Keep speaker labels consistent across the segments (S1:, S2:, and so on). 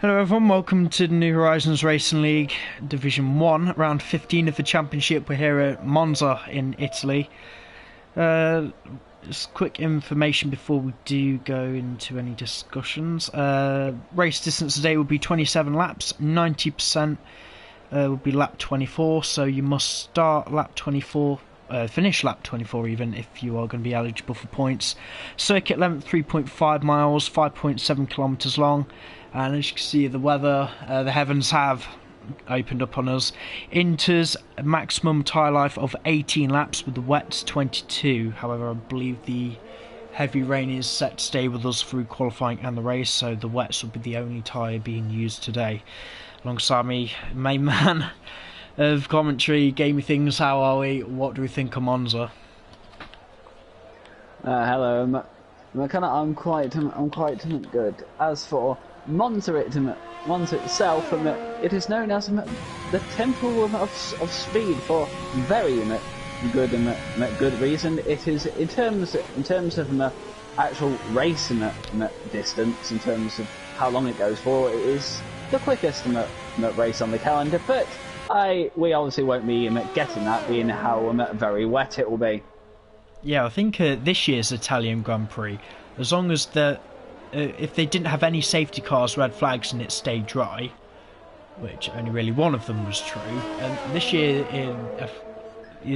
S1: Hello everyone, welcome to the New Horizons Racing League Division 1, round 15 of the championship. We're here at Monza in Italy. Just quick information before we do go into any discussions. Race distance today will be 27 laps, 90% will be lap 24, so you must start lap 24, finish lap 24 even, if you are going to be eligible for points. Circuit length 3.5 miles, 5.7 kilometres long. And as you can see, the weather, the heavens have opened up on us. Inter's maximum tyre life of 18 laps with the wets 22. However, I believe the heavy rain is set to stay with us through qualifying and the race, so the wets will be the only tyre being used today. Alongside me, main man of commentary, Gamey Things, how are we? What do we think of Monza?
S2: Hello, I'm quite good. As for Monza itself, it is known as the Temple of Speed for very good reason. It is in terms of actual race distance, in terms of how long it goes for, it is the quickest race on the calendar. But we obviously won't be getting that, being how very wet it will be.
S1: Yeah, I think this year's Italian Grand Prix, as long as if they didn't have any safety cars, red flags, and it stayed dry, which only really one of them was true, and this year in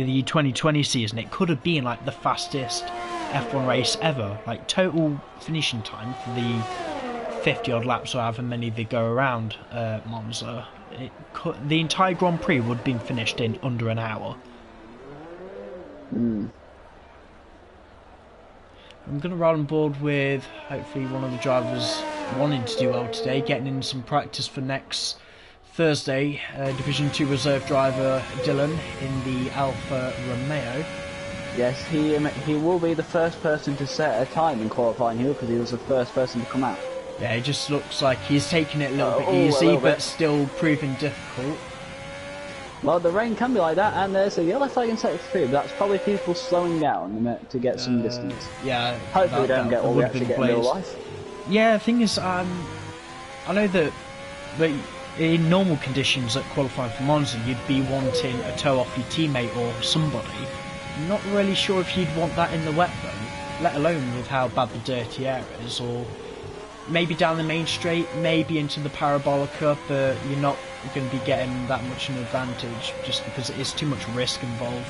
S1: the 2020 season, it could have been like the fastest F1 race ever. Like, total finishing time for the 50 odd laps or however many they go around Monza, the entire Grand Prix would have been finished in under an hour. I'm going to ride on board with hopefully one of the drivers wanting to do well today, getting in some practice for next Thursday. Division 2 reserve driver Dylan in the Alfa Romeo.
S2: Yes, he will be the first person to set a time in qualifying here, because he was the first person to come out.
S1: Yeah, it just looks like he's taking it a little bit easy, but still proving difficult.
S2: Well, the rain can be like that, and there's a yellow flag in sector 3, but that's probably people slowing down to get some distance.
S1: Yeah.
S2: Hopefully we don't get all we actually get in real life.
S1: Yeah, the thing is, I know that in normal conditions at qualifying for Monza, you'd be wanting a tow off your teammate or somebody. I'm not really sure if you'd want that in the wet though, let alone with how bad the dirty air is, or maybe down the main straight, maybe into the Parabolica, but you're not going to be getting that much an advantage just because it is too much risk involved.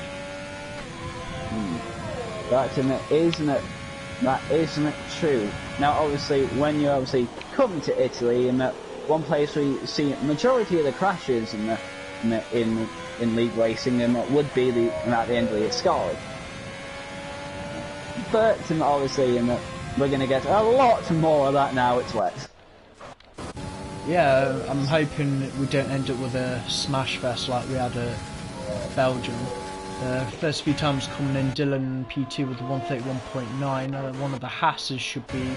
S1: That isn't true. Now, obviously, when you come to Italy, and one place where you see majority of the crashes in league racing would be at the end of the Scali. But obviously, we're going to get a lot more of that now it's wet. Yeah, I'm hoping we don't end up with a smash fest like we had at Belgium. First few times coming in, Dylan P2 with the 131.9. One of the Hasses should be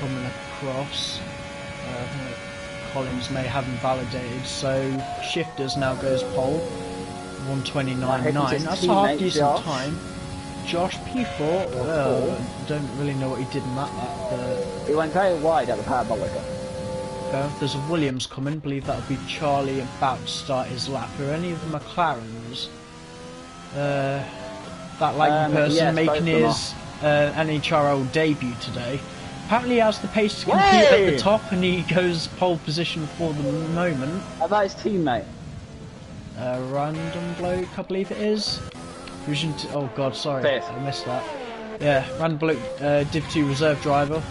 S1: coming across. I think Collins may have invalidated, so Shifters now goes pole. 129.9. That's a half decent time. Josh P4, don't really know what he did in that lap, but
S2: he went very wide at the Parabolica.
S1: There's a Williams coming, believe that'll be Charlie about to start his lap. Are any of the McLarens? That likely person
S2: yes,
S1: making his Nhrl debut today. Apparently he has the pace to compete at the top, and he goes pole position for the moment.
S2: How about his teammate?
S1: Random bloke, I believe it is. Division 2, oh god, sorry,
S2: Fifth.
S1: I missed that. Yeah, random bloke, Div 2 reserve driver.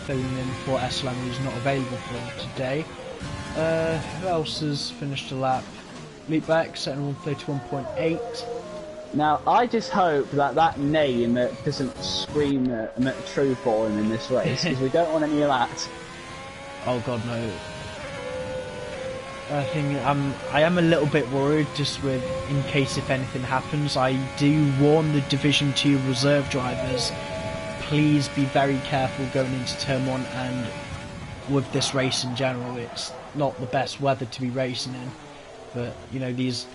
S1: Filling in for Eslam, who's not available for today. Who else has finished a lap? Leapback, setting 131.8.
S2: Now, I just hope that name doesn't scream true for him in this race, because we don't want any of that.
S1: Oh god, no. I am a little bit worried, just with, in case if anything happens. I do warn the Division 2 reserve drivers, please be very careful going into turn 1, and with this race in general, it's not the best weather to be racing in, but these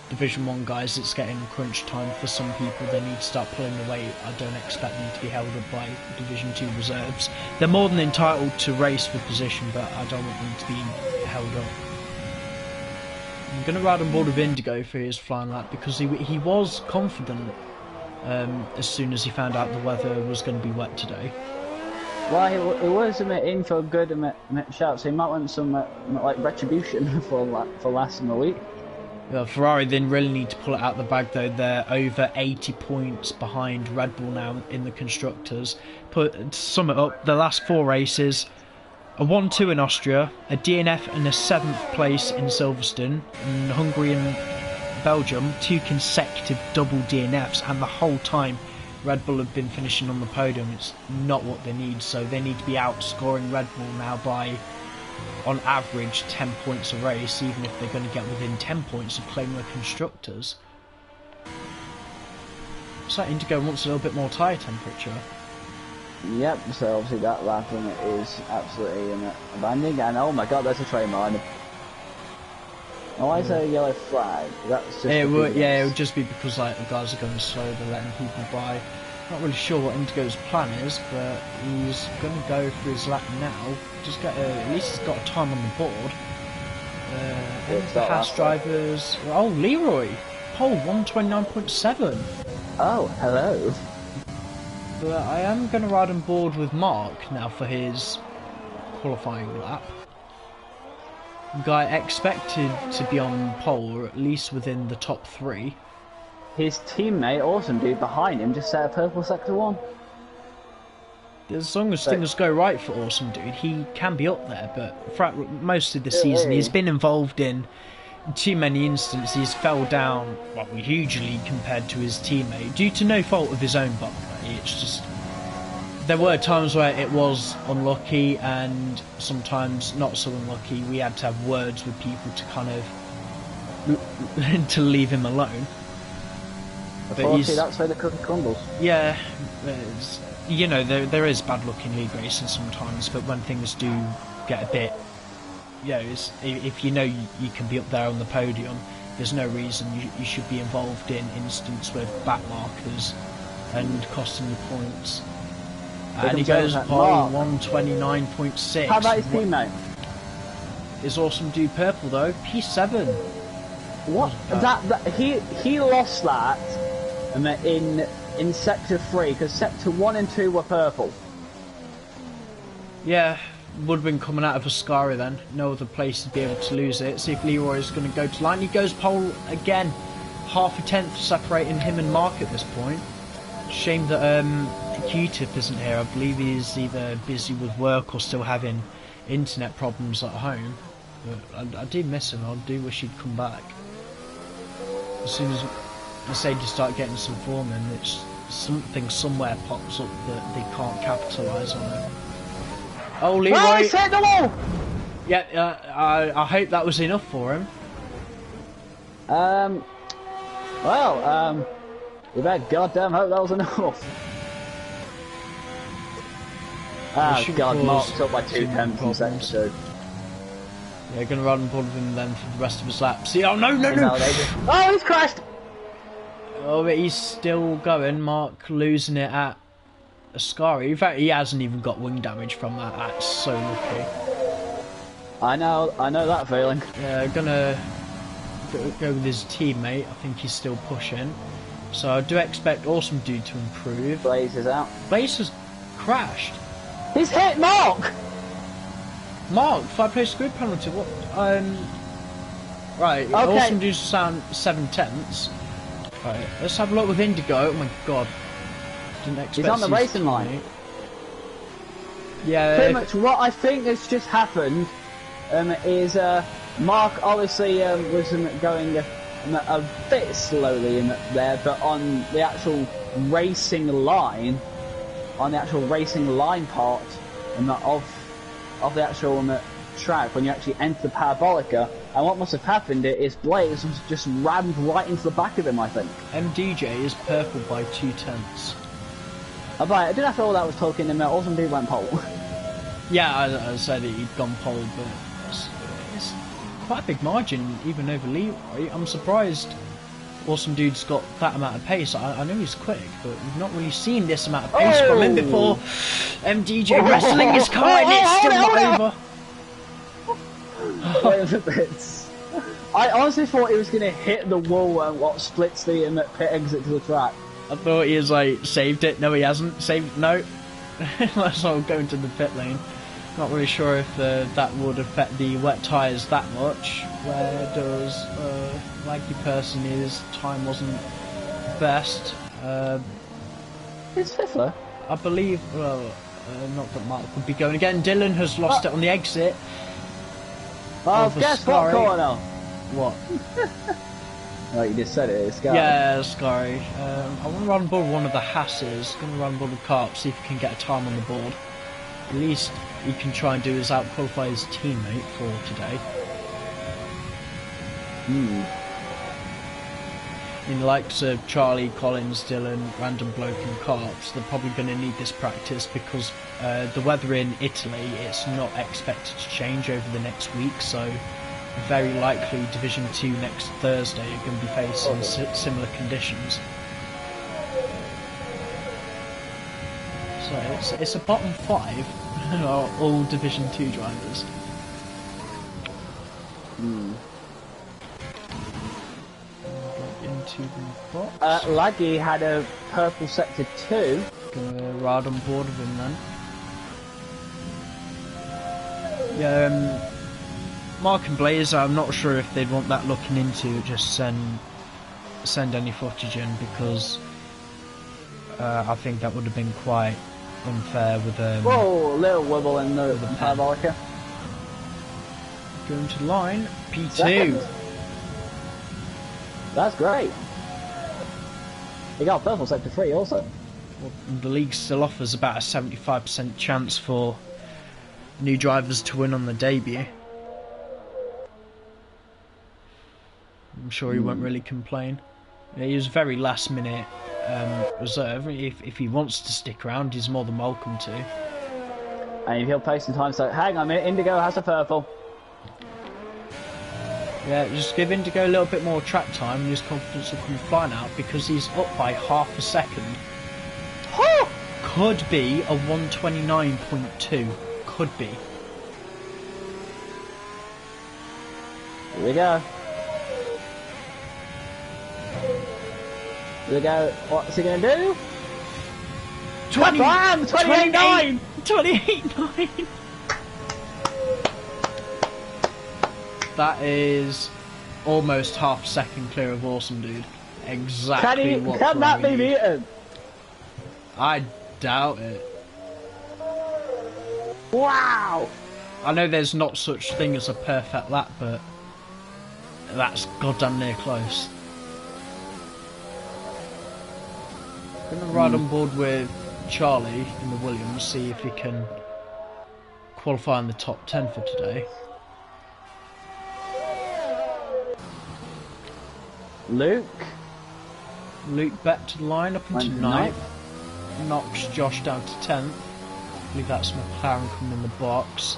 S1: Division 1 guys, it's getting crunch time for some people. They need to start pulling the weight. I don't expect them to be held up by Division 2 reserves. They're more than entitled to race for position, but I don't want them to be held up. I'm going to ride on board with Indigo for his flying lap because he was confident as soon as he found out the weather was going to be wet today.
S2: Well, he was in for a good shout, so he might want some like retribution for last in the week.
S1: Ferrari then really need to pull it out the bag though. They're over 80 points behind Red Bull now in the Constructors. To sum it up, the last 4 races, a 1-2 in Austria, a DNF and a 7th place in Silverstone, and Hungary and Belgium, 2 consecutive double DNFs, and the whole time Red Bull have been finishing on the podium. It's not what they need, so they need to be outscoring Red Bull now by, on average, 10 points a race, even if they're going to get within 10 points of claiming the Constructors. So Indigo wants a little bit more tyre temperature.
S2: Yep, so obviously that lap is absolutely abandoned, and oh my god, there's a train behind him. Why is there a yellow flag? That's just
S1: it would just be because like the guys are going slow, they're letting people by. Not really sure what Indigo's plan is, but he's going to go for his lap now. Just get at least he's got a time on the board. The Haas drivers. Oh, Leroy, pole 129.7.
S2: Oh, hello.
S1: But I am going to ride on board with Mark now for his qualifying lap. Guy expected to be on pole, or at least within the top 3.
S2: His teammate, awesome dude, behind him just set a purple sector 1.
S1: As long as things go right for awesome dude, he can be up there. But throughout most of the season, he's been involved in too many instances. He's fell down hugely compared to his teammate due to no fault of his own. By the way, it's just there were times where it was unlucky and sometimes not so unlucky. We had to have words with people to kind of to leave him alone.
S2: Unfortunately, that's where the cookie crumbles.
S1: Yeah, you know, there is bad luck in league racing sometimes, but when things do get a bit, if you know you can be up there on the podium, there's no reason you should be involved in instances with back markers and costing you points. And he goes pole 129.6.
S2: How about his teammate?
S1: Is awesome dude purple though? P7.
S2: What? He lost that in sector 3 because sector 1 and 2 were purple.
S1: Yeah, would have been coming out of Ascari then. No other place to be able to lose it. See if Leroy is going to go to line. He goes pole again. Half a tenth separating him and Mark at this point. Shame that Q-Tip isn't here. I believe he's either busy with work or still having internet problems at home. But I do miss him. I do wish he'd come back. As soon as Mercedes start getting some form in, it's something somewhere pops up that they can't capitalise on it. Oh, Leroy!
S2: Right, hit the wall!
S1: Yeah, I hope that was enough for him.
S2: You better goddamn hope that was enough. God, Mark's up by 2 tenths in sector 2.
S1: Yeah, gonna run on board with him then for the rest of his lap. See, oh no!
S2: Oh, he's crashed!
S1: Oh, but he's still going. Mark losing it at Ascari. In fact, he hasn't even got wing damage from that. That's so lucky.
S2: I know that feeling.
S1: Yeah, gonna go with his teammate. I think he's still pushing. So I do expect Awesome Dude to improve.
S2: Blaze is out.
S1: Blaze has crashed.
S2: He's hit Mark!
S1: Mark, 5 place grid penalty. What? Right. Okay. Awesome Dude's sound 7 tenths. Right. Let's have a look with Indigo. Oh my god. Didn't expect.
S2: He's on the racing line.
S1: Yeah.
S2: Pretty much what I think has just happened is Mark obviously was going a bit slowly in there, but on the actual racing line, part of the actual track, when you actually enter the parabolica, and what must have happened is Blaze just rammed right into the back of him, I think.
S1: MDJ is purple by 2 tenths.
S2: I did after all that was talking, and Awesome Dude went pole.
S1: Yeah, I said that he'd gone pole, but it's quite a big margin, even over Leroy. I'm surprised Awesome Dude's got that amount of pace. I know he's quick, but we've not really seen this amount of pace from him before. MDJ wrestling his car and it's still not over.
S2: I honestly thought he was going to hit the wall and what splits the pit exit to the track.
S1: I thought he was like, saved it. No, he hasn't. Saved, no. Let's not go into the pit lane. Not really sure if that would affect the wet tyres that much. Where does Laggy Person his time wasn't best.
S2: It's fifth though.
S1: I believe, well, not that Mark would be going again. Dylan has lost it on the exit.
S2: Oh, guess what corner?
S1: What?
S2: Oh, you just said it, it's Sky.
S1: Yeah, Sky. I want to run board one of the Hasses. Going to run board the Carp, see if he can get a time on the board. At least he can try and do is out-qualify his teammate for today. In the likes of Charlie, Collins, Dylan, Random Bloke and Carps, they're probably going to need this practice because the weather in Italy, it's not expected to change over the next week, so very likely Division 2 next Thursday are going to be facing similar conditions. So it's a bottom 5 are all Division 2 drivers. Into the box.
S2: Laggy had a purple sector 2.
S1: Gonna ride on board with him then. Yeah, Mark and Blaze, I'm not sure if they'd want that looking into, just send any footage in because I think that would have been quite unfair with
S2: whoa, little wibble in the parabolica.
S1: Going to line, P2.
S2: Second. That's great. He got purple sector 3 also.
S1: Well, the league still offers about a 75% chance for new drivers to win on the debut. I'm sure he won't really complain. Yeah, he was very last minute reserve. If he wants to stick around, he's more than welcome to.
S2: And he'll play some time, so hang on a minute, Indigo has a purple.
S1: Yeah, just give Indigo a little bit more track time and his confidence will come flying out because he's up by half a second. Could be a 129.2. Could be.
S2: Here we go. Here we go. What's he going to do? 28.9!
S1: 28.9! That is almost half a second clear of Awesome Dude. Exactly what
S2: Can that be beaten?
S1: I doubt it.
S2: Wow!
S1: I know there's not such thing as a perfect lap, but that's goddamn near close. I'm going to ride on board with Charlie in the Williams, see if he can qualify in the top 10 for today.
S2: Luke
S1: back to the line up into 9th. Knocks Josh down to 10th. I believe that's McLaren coming in the box.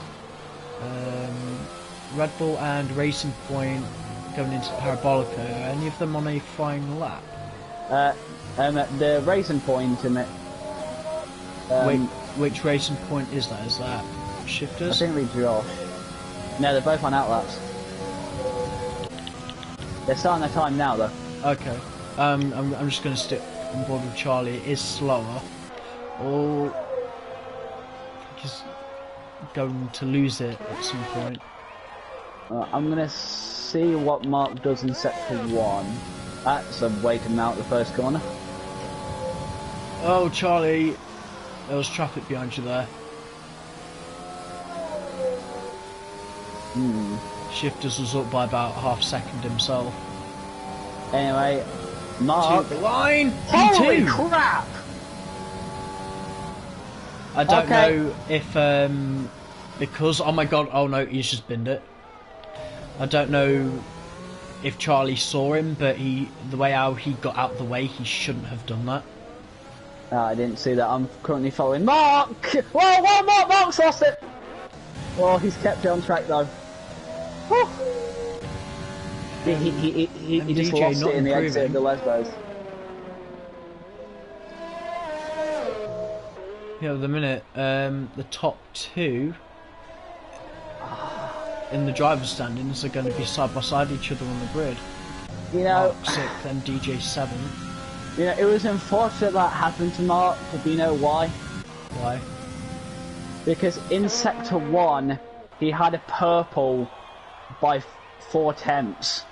S1: Red Bull and Racing Point going into Parabolica. Are any of them on a flying lap?
S2: The Racing Point in it.
S1: Which Racing Point is that? Is that Shifters?
S2: I think we Josh. No, they're both on outlaps. They're starting their time now, though.
S1: Okay. I'm just going to stick on board with Charlie. It is slower. Oh, he's going to lose it at some point.
S2: I'm going to see what Mark does in sector 1. That's a way to mount the first corner.
S1: Oh, Charlie. There was traffic behind you there. Shifters was up by about half a second himself.
S2: Anyway, Mark...
S1: To the line!
S2: Holy
S1: P2!
S2: crap!
S1: I don't know if, because, oh my god, oh no, he's just binned it. I don't know if Charlie saw him, but the way how he got out of the way, he shouldn't have done that.
S2: I didn't see that. I'm currently following Mark! Whoa, Mark's lost it! Oh, he's kept it on track though. Whew. He just
S1: DJ
S2: lost
S1: not
S2: it in the exit of
S1: improving.
S2: the Lesbos.
S1: Yeah, at the minute, the top two in the driver's standings are going to be side by side each other on the grid.
S2: You know,
S1: Mark 6th and DJ 7th.
S2: you know, it was unfortunate that happened to Mark, but do you know why?
S1: Why?
S2: Because in Sector 1, he had a purple by 4 tenths.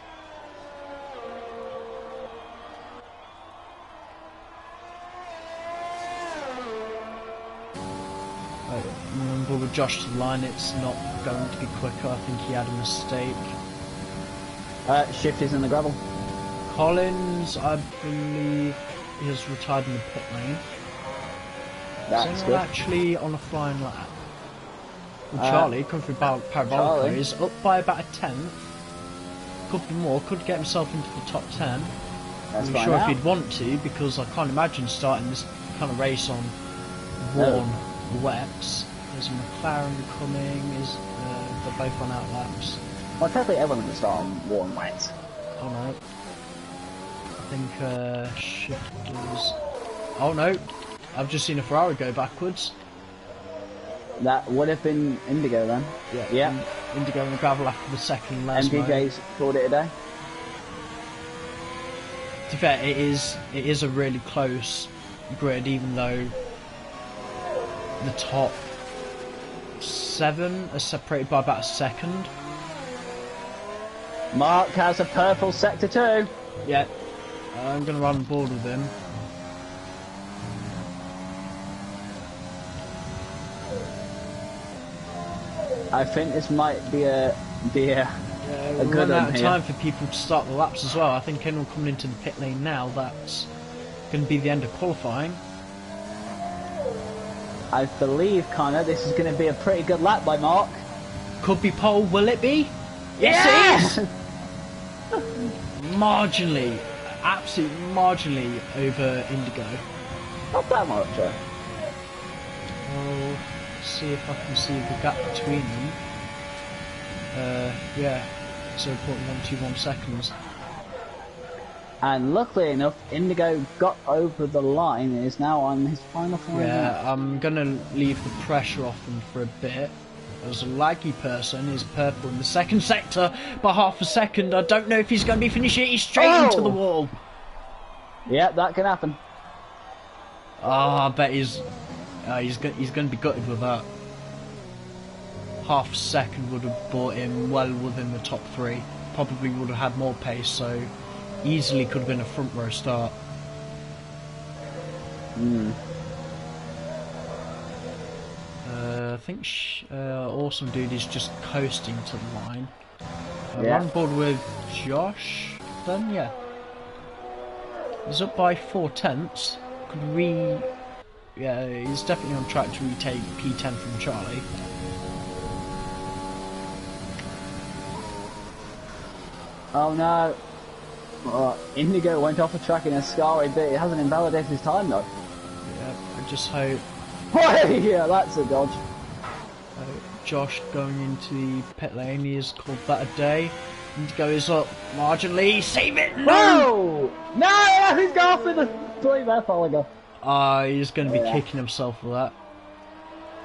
S1: Remember with Josh to the line, it's not going to be quicker. I think he had a mistake.
S2: Shift is in the gravel.
S1: Collins, I believe, he has retired in the pit lane.
S2: That's
S1: So
S2: good.
S1: actually on a flying lap. Well, Charlie, coming through Parabolica,
S2: Charlie.
S1: is up by about a tenth. Could be more, could get himself into the top 10.
S2: That's
S1: I'm
S2: fine
S1: sure
S2: now.
S1: if he'd want to, because I can't imagine starting this kind of race on worn wets. There's a McLaren coming, they're both on out laps.
S2: Well, technically everyone can start on warm wet.
S1: Oh no. I think shifters. Oh no, I've just seen a Ferrari go backwards.
S2: That would have been Indigo then. Yeah.
S1: Indigo on the gravel after the second last mode.
S2: MDJ's called it a day.
S1: To be fair, it is a really close grid, even though the top 7 are separated by about a second.
S2: Mark has a purple Sector 2.
S1: Yeah, I'm going to run on board with him.
S2: I think this might be a
S1: We're
S2: good
S1: running out
S2: one
S1: of
S2: here.
S1: time for people to start the laps as well. I think anyone coming into the pit lane now, that's going to be the end of qualifying.
S2: I believe, Connor, this is going to be a pretty good lap by Mark.
S1: Could be pole, will it be?
S2: Yes,
S1: it is! Marginally, absolutely marginally over Indigo.
S2: Not that much.
S1: I'll see if I can see the gap between them. Yeah, 0.121 seconds.
S2: And luckily enough, Indigo got over the line and is now on his final final
S1: Yeah,
S2: lap.
S1: I'm gonna leave the pressure off him for a bit. As a laggy person, is purple in the second sector by half a second. I don't know if he's going to be finishing it. He's straight into the wall.
S2: Yeah, that can happen.
S1: I bet he's going to be gutted with that. Half a second would have brought him well within the top 3. Probably would have had more pace, so easily could have been a front row start. I think Awesome Dude is just coasting to the line.
S2: Yeah.
S1: On board with Josh, then yeah. He's up by 4 tenths. Yeah, he's definitely on track to retake P10 from Charlie.
S2: Oh no. Indigo went off the track in a Scary bit. It hasn't invalidated his time though.
S1: Yeah, I just hope
S2: Yeah, that's a dodge.
S1: Josh going into the pit lane, he has called that a day. Indigo is up marginally. Save it! No!
S2: Whoa! No! He's gone off with the 3 left oligo.
S1: He's going to be kicking himself for that.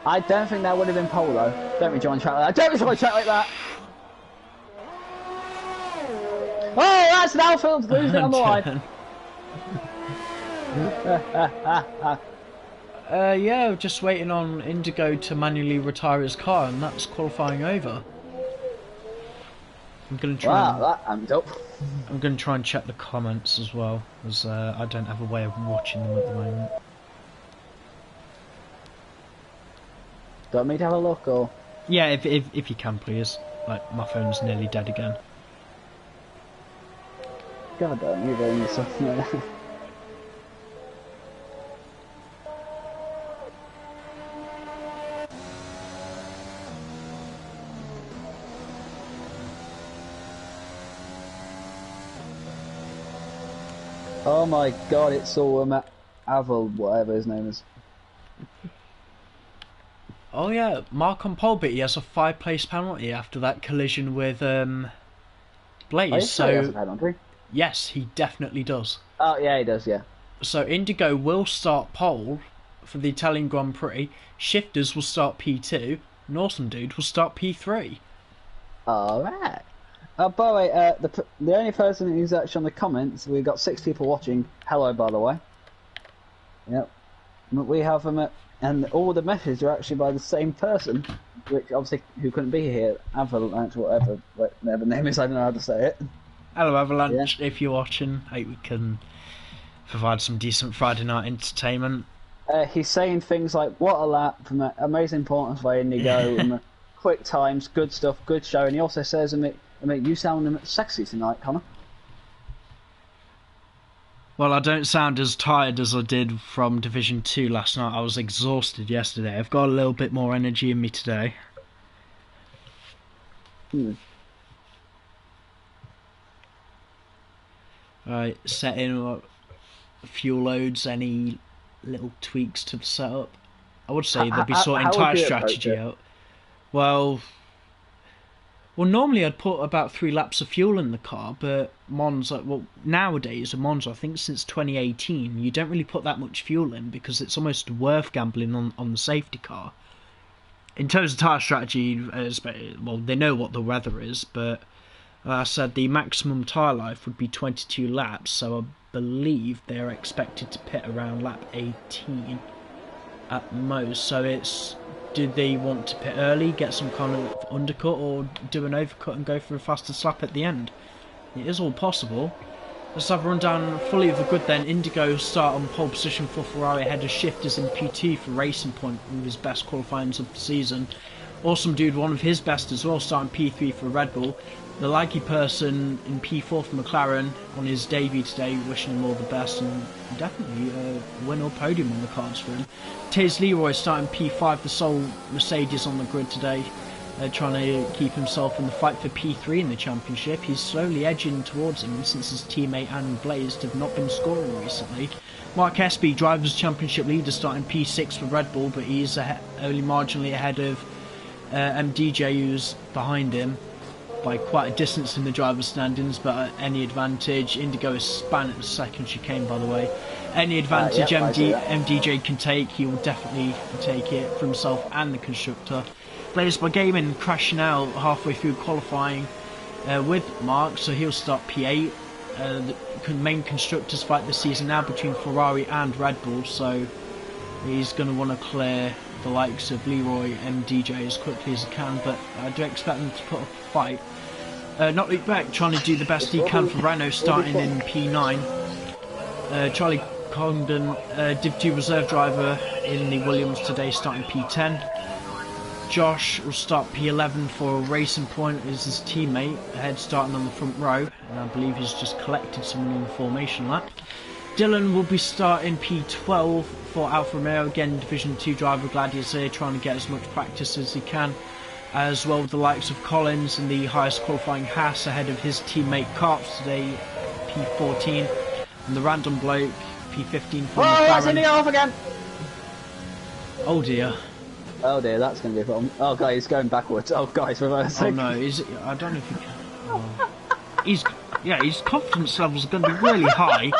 S2: I don't think that would have been pole though. Don't rejoin track like that. Don't rejoin track like that. Oh, that's an outfield losing on the line.
S1: Yeah, just waiting on Indigo to manually retire his car, and that's qualifying over. I'm gonna try.
S2: Wow, that amped up.
S1: I'm gonna try and check the comments as well, as I don't have a way of watching them at the moment.
S2: Do you want me to have a look or?
S1: Yeah, if you can, please. Like, my phone's nearly dead again.
S2: God damn, you're doing something like that. Oh my god, it's all Avel, whatever his name is.
S1: Oh yeah, Mark on pole, but he has a 5 place penalty after that collision with Blaze.
S2: Oh, he
S1: So
S2: has a penalty.
S1: yes, he definitely does.
S2: Oh yeah, he does. Yeah.
S1: So Indigo will start pole for the Italian Grand Prix. Shifters will start P2. And Awesome Dude will start P3.
S2: All right. By the way, the only person who's actually on the comments, we've got 6 people watching. Hello, by the way. Yep. But we have them, and all the messages are actually by the same person, which obviously who couldn't be here. Avalanche, whatever the name is. I don't know how to say it.
S1: Hello Avalanche, if you're watching. Hope we can provide some decent Friday night entertainment.
S2: He's saying things like, "What a lap from an amazing importance by Indigo, and quick times, good stuff, good show." And he also says, you sound sexy tonight, Connor."
S1: Well, I don't sound as tired as I did from Division 2 last night. I was exhausted yesterday. I've got a little bit more energy in me today. Right, setting fuel loads, any little tweaks to the setup. I would say they'll be sorting tyre strategy out. Well, normally I'd put about 3 laps of fuel in the car, but Monza, nowadays, a Monza, I think since 2018, you don't really put that much fuel in because it's almost worth gambling on the safety car. In terms of tyre strategy, they know what the weather is, but I said the maximum tyre life would be 22 laps, so I believe they're expected to pit around lap 18 at most. So it's, do they want to pit early, get some kind of undercut, or do an overcut and go for a faster slap at the end? It is all possible. Let's have a rundown fully of the grid then. Indigo start on pole position for Ferrari ahead of Shifters in P2 for Racing Point, one of his best qualifyings of the season. Awesome Dude, one of his best as well, starting P3 for Red Bull. The Laggy person in P4 for McLaren on his debut today, wishing him all the best, and definitely a win or podium on the cards for him. Tiz Leroy starting P5, the sole Mercedes on the grid today, trying to keep himself in the fight for P3 in the championship. He's slowly edging towards him since his teammate and Blazed have not been scoring recently. Mark Espy, Drivers' Championship leader, starting P6 for Red Bull, but he's only marginally ahead of MDJ, who's behind him by quite a distance in the driver's standings, but any advantage, Indigo is span at the second chicane, by the way. Any advantage MDJ can take, he will definitely take it for himself and the constructor. Blazed by Gaming crashing out halfway through qualifying with Mark, so he'll start P8. The main constructors fight this season now between Ferrari and Red Bull, so he's going to want to clear the likes of Leroy and DJ as quickly as he can, but I do expect them to put up a fight. Not Luke Beck trying to do the best he can for Renault, starting in P9. Charlie Condon, Div 2 reserve driver in the Williams today, starting P10. Josh will start P11 for Racing Point as his teammate, ahead starting on the front row, and I believe he's just collected someone in the formation lap. Dylan will be starting P12 for Alfa Romeo, again Division 2 driver, Gladius here, trying to get as much practice as he can, as well with the likes of Collins in the highest qualifying Haas ahead of his teammate Karps today, P14, and the random bloke, P15 for McLaren.
S2: That's in the off again!
S1: Oh dear.
S2: Oh dear, that's going to be a problem. Oh god, he's going backwards. Oh god, he's reversing.
S1: Oh no, I don't know if he can. Oh. His confidence levels are going to be really high.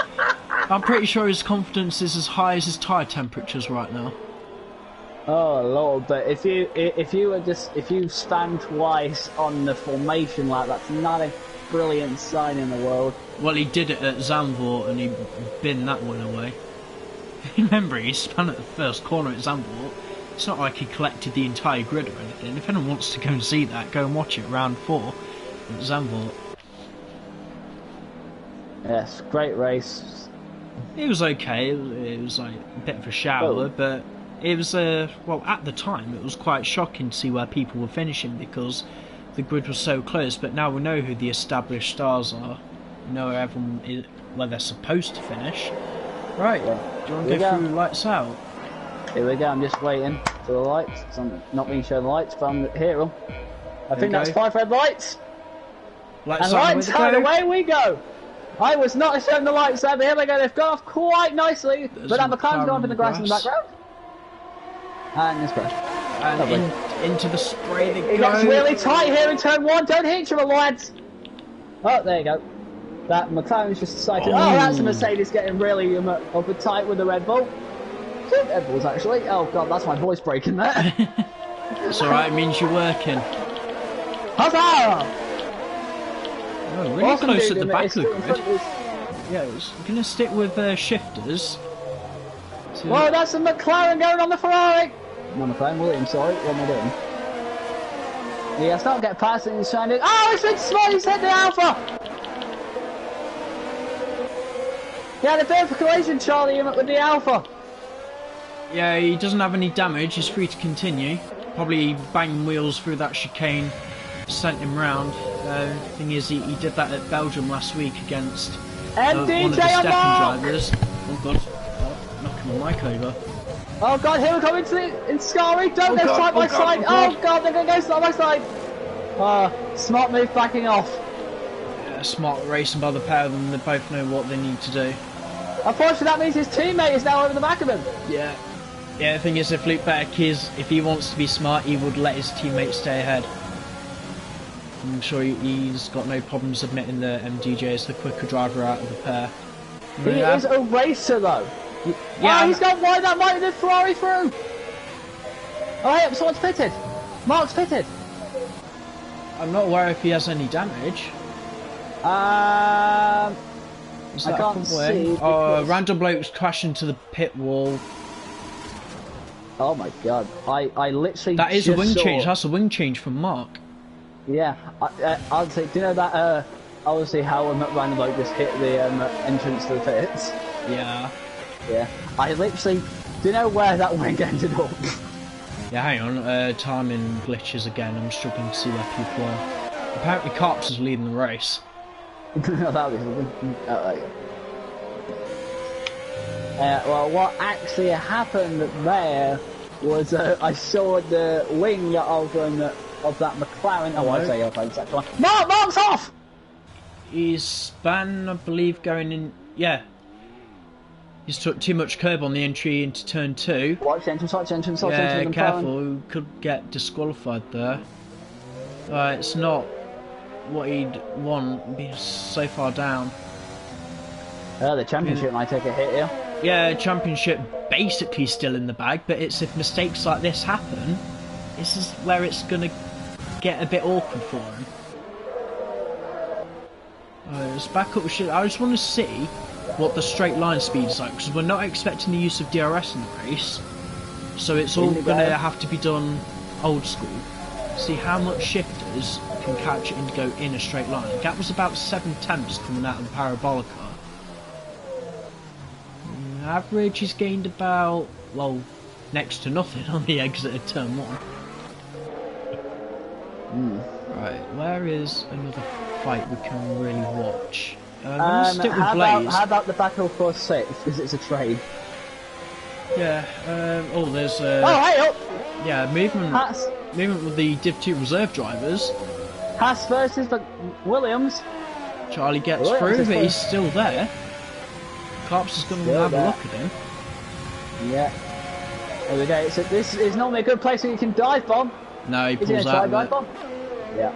S1: I'm pretty sure his confidence is as high as his tyre temperatures right now.
S2: Oh lord, but if you stand twice on the formation like that's not a brilliant sign in the world.
S1: Well, he did it at Zandvoort and he binned that one away. Remember, he spun at the first corner at Zandvoort. It's not like he collected the entire grid or anything. If anyone wants to go and see that, go and watch it round 4 at Zandvoort.
S2: Yes, great race.
S1: It was okay. It was like a bit of a shower, but it was well, at the time it was quite shocking to see where people were finishing because the grid was so close. But now we know who the established stars are. We know where everyone is, where they're supposed to finish. Right, do you want to go through lights out?
S2: Here we go, I'm just waiting for the lights. So I'm not being shown the lights, but I'm here. I think that's 5 red lights.
S1: Lights
S2: and lights out, away we go. I was not shown the lights out, but here they go. They've gone off quite nicely. But now McLaren's gone up in the grass in the background. And it's crashed.
S1: And into the spray they go.
S2: It gets really tight here in turn 1. Don't hit each other, lads. Oh, there you go. That McLaren's just decided. Oh, that's a Mercedes getting really over tight with the Red Bull. Two Red Bulls actually. Oh god, that's my voice breaking there.
S1: It's alright, it means you're working.
S2: Huzzah!
S1: Oh, really close at the back of the grid. Yeah, it's going to stick with shifters.
S2: Whoa, that's a McLaren going on the Ferrari! Not McLaren, Williams, sorry. What am I doing? Yeah, it's not get past it, he's trying to... Oh, it's been small, he's hit the Alpha! He had a bit of a collision, Charlie, with the Alpha.
S1: Yeah, he doesn't have any damage, he's free to continue. Probably banging wheels through that chicane, sent him round. Thing is, he did that at Belgium last week against one of the Steppen drivers. Oh god, knocking my mic over.
S2: Oh god, here we come into Scary, don't go side by side. Oh god, they're going to go side by side. Smart move backing off.
S1: Yeah, smart racing by the pair of them, they both know what they need to do.
S2: Unfortunately, that means his teammate is now over the back of him.
S1: Yeah. Yeah, the thing is, if Luke Beck if he wants to be smart, he would let his teammate stay ahead. I'm sure he's got no problems admitting that MDJ is the quicker driver out of the pair.
S2: He is a racer, though. Yeah, oh, he's gone wide. That might have been Ferrari through. Oh, hey, someone's pitted. Mark's pitted.
S1: I'm not aware if he has any damage.
S2: I can't see.
S1: Oh, random bloke's crashing to the pit wall.
S2: Oh my god! I literally.
S1: That is a wing change. That's a wing change from Mark.
S2: Yeah, I'd say. Do you know that? Obviously, how random bloke just hit the entrance to the pits.
S1: Yeah.
S2: Yeah. I literally. Do you know where that wing ended up?
S1: Yeah, hang on. Timing glitches again. I'm struggling to see where people are. Apparently, Carps is leading the race.
S2: Well, what actually happened there was I saw the wing of that McLaren. Oh, I say second one. Mark's off.
S1: He's span, I believe, going in. Yeah. He's took too much curb on the entry into turn 2.
S2: Watch entrance, watch entrance,
S1: watch entrance. Yeah, careful. He could get disqualified there. It's not what he'd want. Being so far down.
S2: The championship might take a hit here.
S1: Yeah, championship basically still in the bag, but it's if mistakes like this happen, this is where it's going to get a bit awkward for him. It's back up. I just want to see what the straight line speed is like, because we're not expecting the use of DRS in the race, so it's all going to have to be done old school. See how much shifters can catch it and go in a straight line. The gap was about 7 tenths coming out of the parabolica. Average is gained about, well, next to nothing on the exit of turn 1. Right, where is another fight we can really watch? I'm gonna stick with Blaze.
S2: How about the Battle for 6, because it's a trade?
S1: Yeah, there's
S2: oh, hey up!
S1: Yeah, movement with the Div 2 reserve drivers.
S2: Haas versus Williams.
S1: Charlie gets through, but he's still there. Carps is going to have a look at him.
S2: Yeah. There we go. So this is normally a good place where you can dive bomb.
S1: No, he pulls out of it.
S2: Bomb? Yeah.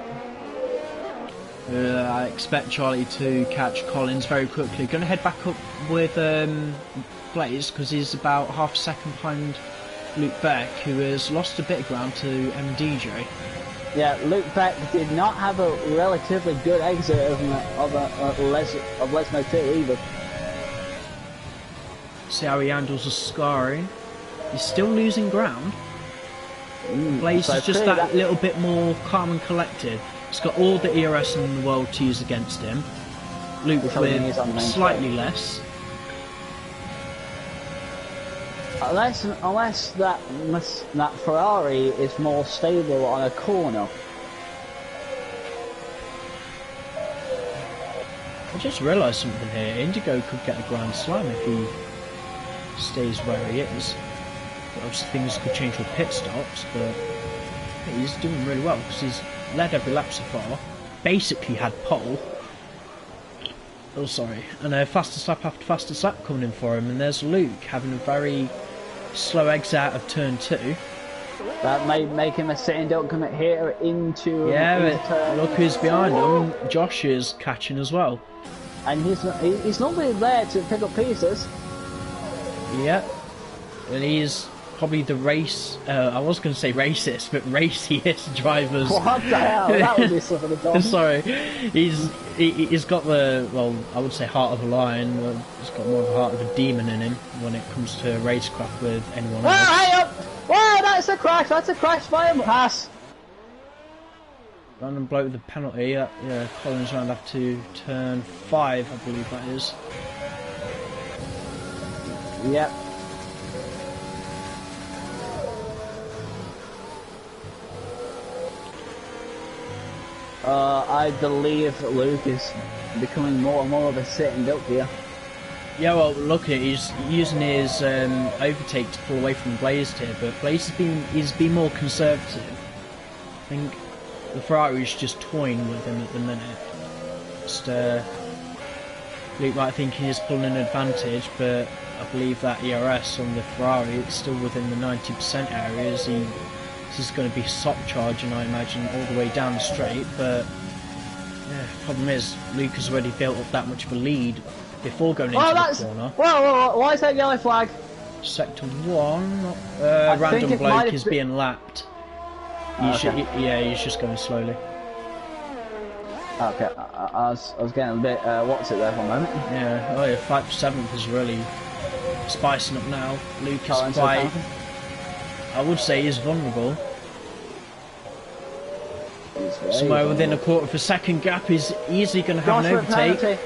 S1: I expect Charlie to catch Collins very quickly. Going to head back up with Blaze, because he's about half a second behind Luke Beck, who has lost a bit of ground to MDJ. Yeah,
S2: Luke Beck did not have a relatively good exit of Lesmo 2 either.
S1: See how he handles the scarring. He's still losing ground. Blaze is just that little bit more calm and collected. He's got all the ERS in the world to use against him. Luke with slightly less.
S2: Unless that Ferrari is more stable on a corner.
S1: I just realised something here. Indigo could get a Grand Slam if he stays where he is. Obviously things could change with pit stops, but he's doing really well because he's led every lap so far. Basically had pole. Oh, sorry. And a fastest lap after fastest lap coming in for him. And there's Luke having a very slow exit out of turn 2.
S2: That may make him a sitting duck commit here into
S1: Yeah,
S2: into
S1: but
S2: turn
S1: look who's behind
S2: 4.
S1: him. Josh is catching as well.
S2: And he's normally there to pick up pieces.
S1: Yeah, and he's probably the race. I was going to say racist, but raciest drivers.
S2: What the hell? That would be something to do.
S1: Sorry, he's got the, well, I would say heart of a lion. Well, he's got more of a heart of a demon in him when it comes to racecraft with anyone
S2: Whoa,
S1: else.
S2: hey up! Whoa, that's a crash! That's a crash by a pass.
S1: Random bloke with a penalty. Yeah, Collins round up to turn 5, I believe that is.
S2: Yep. I believe that Luke is becoming more and more of a sitting duck here.
S1: Yeah, well, look at it, he's using his overtake to pull away from Blaze here, but Blaze he's been more conservative. I think the Ferrari's just toying with him at the minute. Just, Luke might think he's pulling an advantage, but I believe that ERS on the Ferrari, it's still within the 90% areas. This is going to be sock charging, I imagine, all the way down the straight, but yeah, problem is, Luke has already built up that much of a lead before going into the corner.
S2: Whoa, why is that yellow flag?
S1: Sector 1, random bloke is being lapped. He's just going slowly.
S2: Okay, I was getting a bit, what's it there for a moment?
S1: Yeah, oh yeah, 5 for 7th is really spicing up now. Luke is quite, I would say he's vulnerable. Somewhere within a quarter of a second gap is easily going to have an overtake.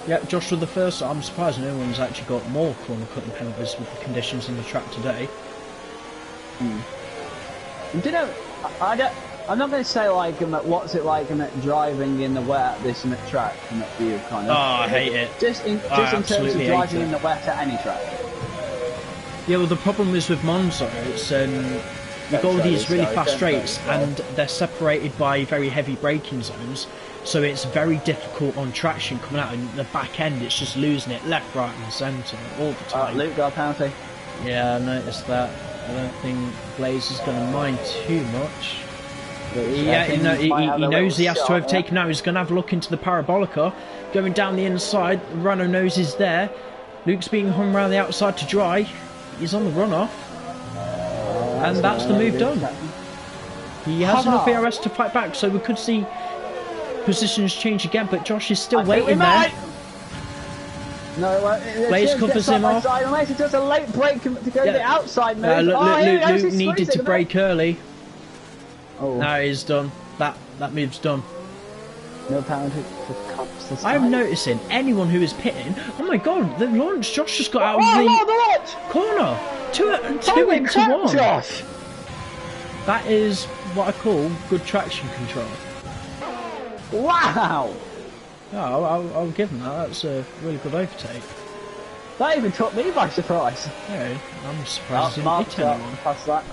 S1: Yeah, Josh with the first. I'm surprised no one's actually got more corner cutting penalties with the conditions on the track today.
S2: Do you know, I'm not going to say like what's it like driving in the wet at this track from that view kind of.
S1: Oh, I hate it.
S2: Just in terms of driving in the wet at any track.
S1: Yeah, well the problem is with Monza, it's you've got all these really fast straights and they're separated by very heavy braking zones, so it's very difficult on traction coming out, and the back end it's just losing it left, right and centre all the time.
S2: Luke got a penalty.
S1: Yeah, I noticed that. I don't think Blaze is going to mind too much. Yeah, he knows he has to overtake now. He's going to have a look into the Parabolica. Going down the inside, Renault knows he's there. Luke's being hung around the outside to dry. He's on the run-off. And that's the move done. He has enough ERS to fight back, so we could see positions change again, but Josh is still waiting there.
S2: No,
S1: Blaze covers him off.
S2: Unless he does a late break to go to the outside move.
S1: Luke needed to brake early.
S2: Oh.
S1: Now he's done. That move's done.
S2: No penalty for cops this time.
S1: I'm noticing anyone who is pitting. Oh my god, the launch! Josh just got out of
S2: the
S1: corner. Two into one.
S2: Josh.
S1: That is what I call good traction control.
S2: Wow.
S1: No, I'll give him that. That's a really good overtake.
S2: That even took me by surprise.
S1: Yeah, I'm surprised he didn't hit anyone.
S2: Past that.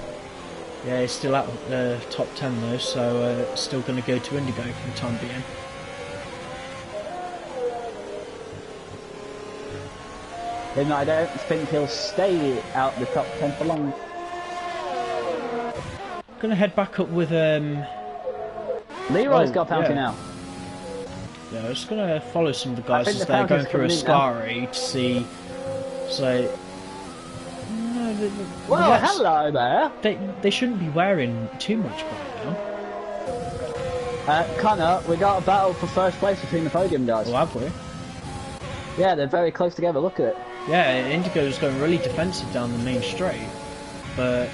S1: Yeah, he's still at the top 10 though, so still going to go to Indigo for the time being.
S2: Then I don't think he'll stay out the top 10 for long.
S1: Going to head back up with
S2: Leroy's got a penalty now.
S1: Yeah, I'm just going to follow some of the guys as they're going through a Scari to see. So.
S2: Well, hello there.
S1: They shouldn't be wearing too much by now.
S2: Connor, we got a battle for first place between the podium guys.
S1: Oh, have we?
S2: Yeah, they're very close together. Look at it.
S1: Yeah, Indigo's going really defensive down the main straight, but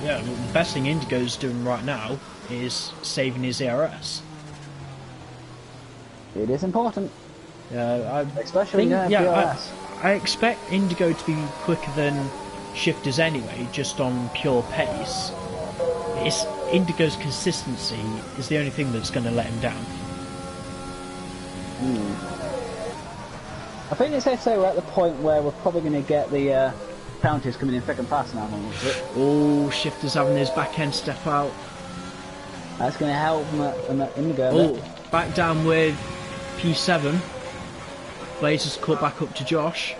S1: yeah, the best thing Indigo's doing right now is saving his ERS.
S2: It is important.
S1: Yeah,
S2: especially ERS.
S1: I expect Indigo to be quicker than Shifters anyway, just on pure pace. It's Indigo's consistency is the only thing that's going to let him down.
S2: I think it's safe to say we're at the point where we're probably going to get the penalties coming in thick and fast now.
S1: Oh, Shifters having his back end step out.
S2: That's going to help him at Indigo.
S1: Oh, back down with P7. Blazers caught back up to Josh.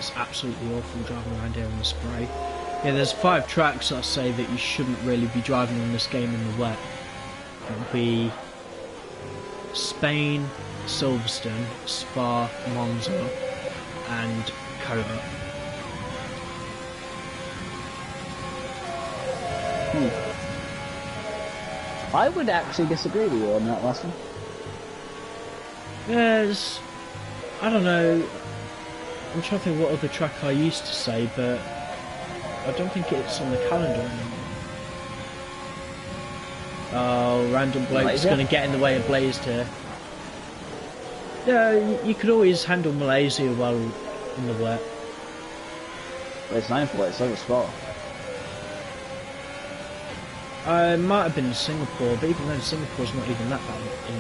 S1: it's absolutely awful driving around here in the spray. Yeah, there's 5 tracks I say that you shouldn't really be driving in this game in the wet. It would be Spain, Silverstone, Spa, Monza, and Coda.
S2: I would actually disagree with you on that last one.
S1: There's, I don't know, I'm trying to think what other track I used to say, but I don't think it's on the calendar anymore. Oh, random bloke's going to get in the way of Blazed here. Yeah, you could always handle Malaysia well in the wet.
S2: Well, it's known for it, so it's Spa.
S1: It might have been Singapore, but even then Singapore's not even that bad in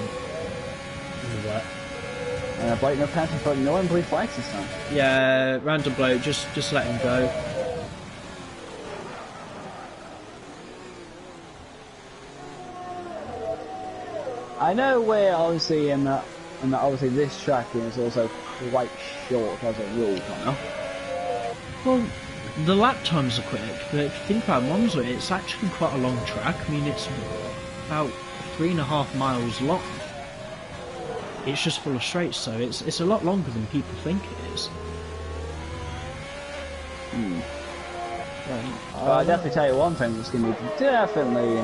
S1: the wet.
S2: Blake, no penalty for no one blue flags this time.
S1: Yeah, random bloke, just let him go.
S2: I know we're obviously in that, and obviously this track is also quite short as a rule, Connor.
S1: Well, the lap times are quick, but if you think about Monza, it's actually quite a long track. I mean, it's about 3.5 miles long. It's just full of straights, so it's a lot longer than people think it is.
S2: I'll definitely tell you one thing that's going to be definitely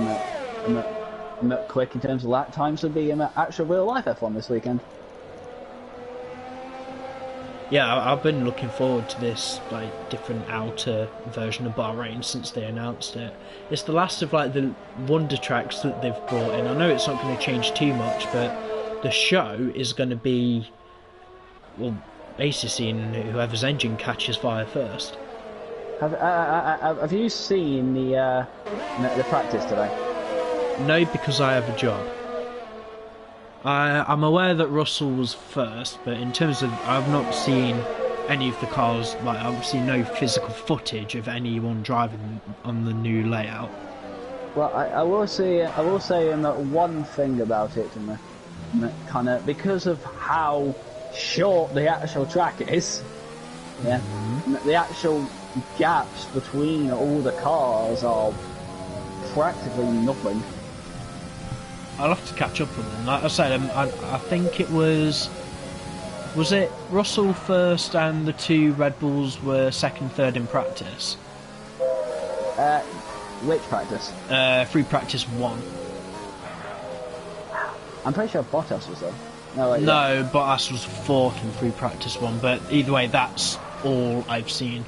S2: quick in terms of lap times would be actual real life F1 this weekend.
S1: Yeah, I've been looking forward to this like different outer version of Bahrain since they announced it. It's the last of like the wonder tracks that they've brought in. I know it's not going to change too much, but the show is going to be, well, basically seeing whoever's engine catches fire first.
S2: Have you seen the practice today?
S1: No, because I have a job. I'm aware that Russell was first, but in terms of, I've not seen any of the cars, like I've seen no physical footage of anyone driving on the new layout.
S2: Well, I will say one thing about it, kind of because of how short the actual track is. Yeah, the actual gaps between all the cars are practically nothing.
S1: I'll have to catch up with them. Like I said, I think it was it Russell first and the 2 Red Bulls were second, third in practice?
S2: Which practice?
S1: Free practice 1.
S2: I'm pretty sure Bottas was there.
S1: No, Bottas was 4th in free practice 1, but either way, that's all I've seen.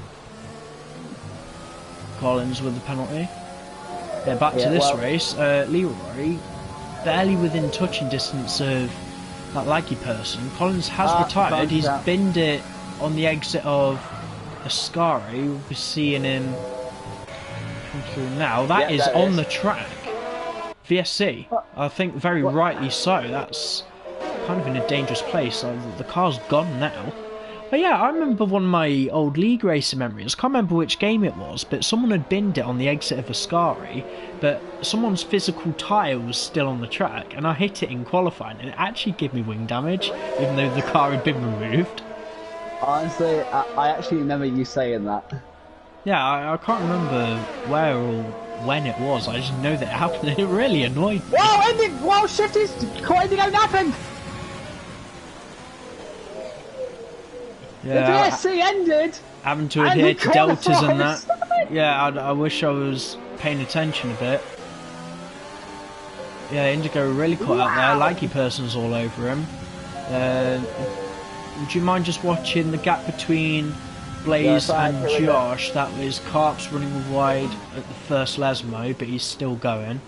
S1: Collins with the penalty. Yeah, back to this race. Leroy, barely within touching distance of that laggy person. Collins has retired. He's binned it on the exit of Ascari. We'll be seeing him come through now. That is on the track. VSC. I think very rightly so. That's kind of in a dangerous place. The car's gone now. But yeah, I remember one of my old league racing memories. I can't remember which game it was, but someone had binned it on the exit of Ascari, but someone's physical tyre was still on the track, and I hit it in qualifying, and it actually gave me wing damage, even though the car had been removed.
S2: Honestly, I actually remember you saying that.
S1: Yeah, I can't remember where or when it was. I just know that it happened, and it really annoyed me.
S2: Whoa, shift is quite to go nothing!
S1: Yeah,
S2: the VSC ended!
S1: Having to adhere to deltas and that. Yeah, I wish I was paying attention a bit. Yeah, Indigo really caught out there. Laggy person's all over him. Would you mind just watching the gap between Blaze and Josh? That was Carp's running wide at the first Lesmo, but he's still going.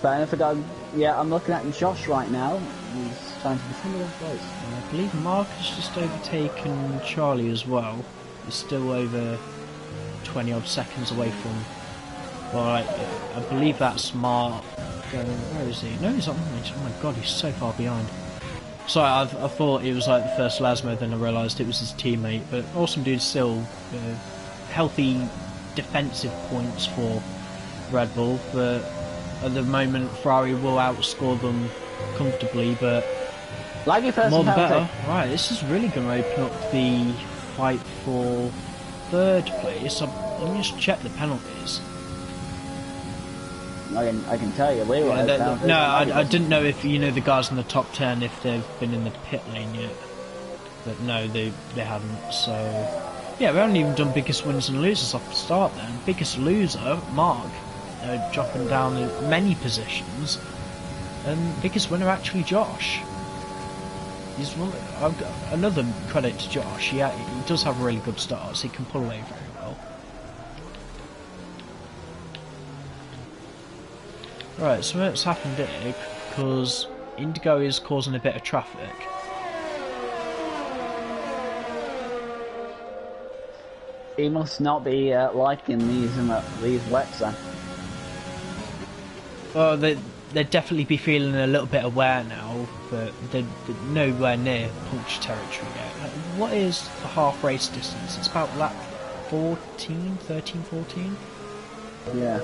S2: But I'm looking at Josh right now. He's trying to defend the place.
S1: I believe Mark has just overtaken Charlie as well. He's still over 20 odd seconds away from. Well, I believe that's Mark. Where is he? No, he's not. Oh my god, he's so far behind. Sorry, I thought it was like the first Lasmo, then I realised it was his teammate. But awesome dude, still healthy defensive points for Red Bull. But at the moment, Ferrari will outscore them comfortably. But
S2: Laggy person
S1: more the better.
S2: penalty.
S1: Right, this is really going to open up the fight for third place. Let me just check the penalties.
S2: I can tell you, Leroy.
S1: Yeah, no, I didn't know if you know the guys in the top 10 if they've been in the pit lane yet, but no, they hadn't. So yeah, we haven't even done biggest winners and losers off the start. Then biggest loser, Mark, dropping down in many positions, and biggest winner actually Josh. He's another credit to Josh. He does have really good starts. He can pull away very well. Right, so what's happened here, because Indigo is causing a bit of traffic.
S2: He must not be liking these wets then.
S1: Well, they'd definitely be feeling a little bit aware now, but they're nowhere near puncture territory yet. What is the half race distance? It's about lap 13, 14?
S2: Yeah.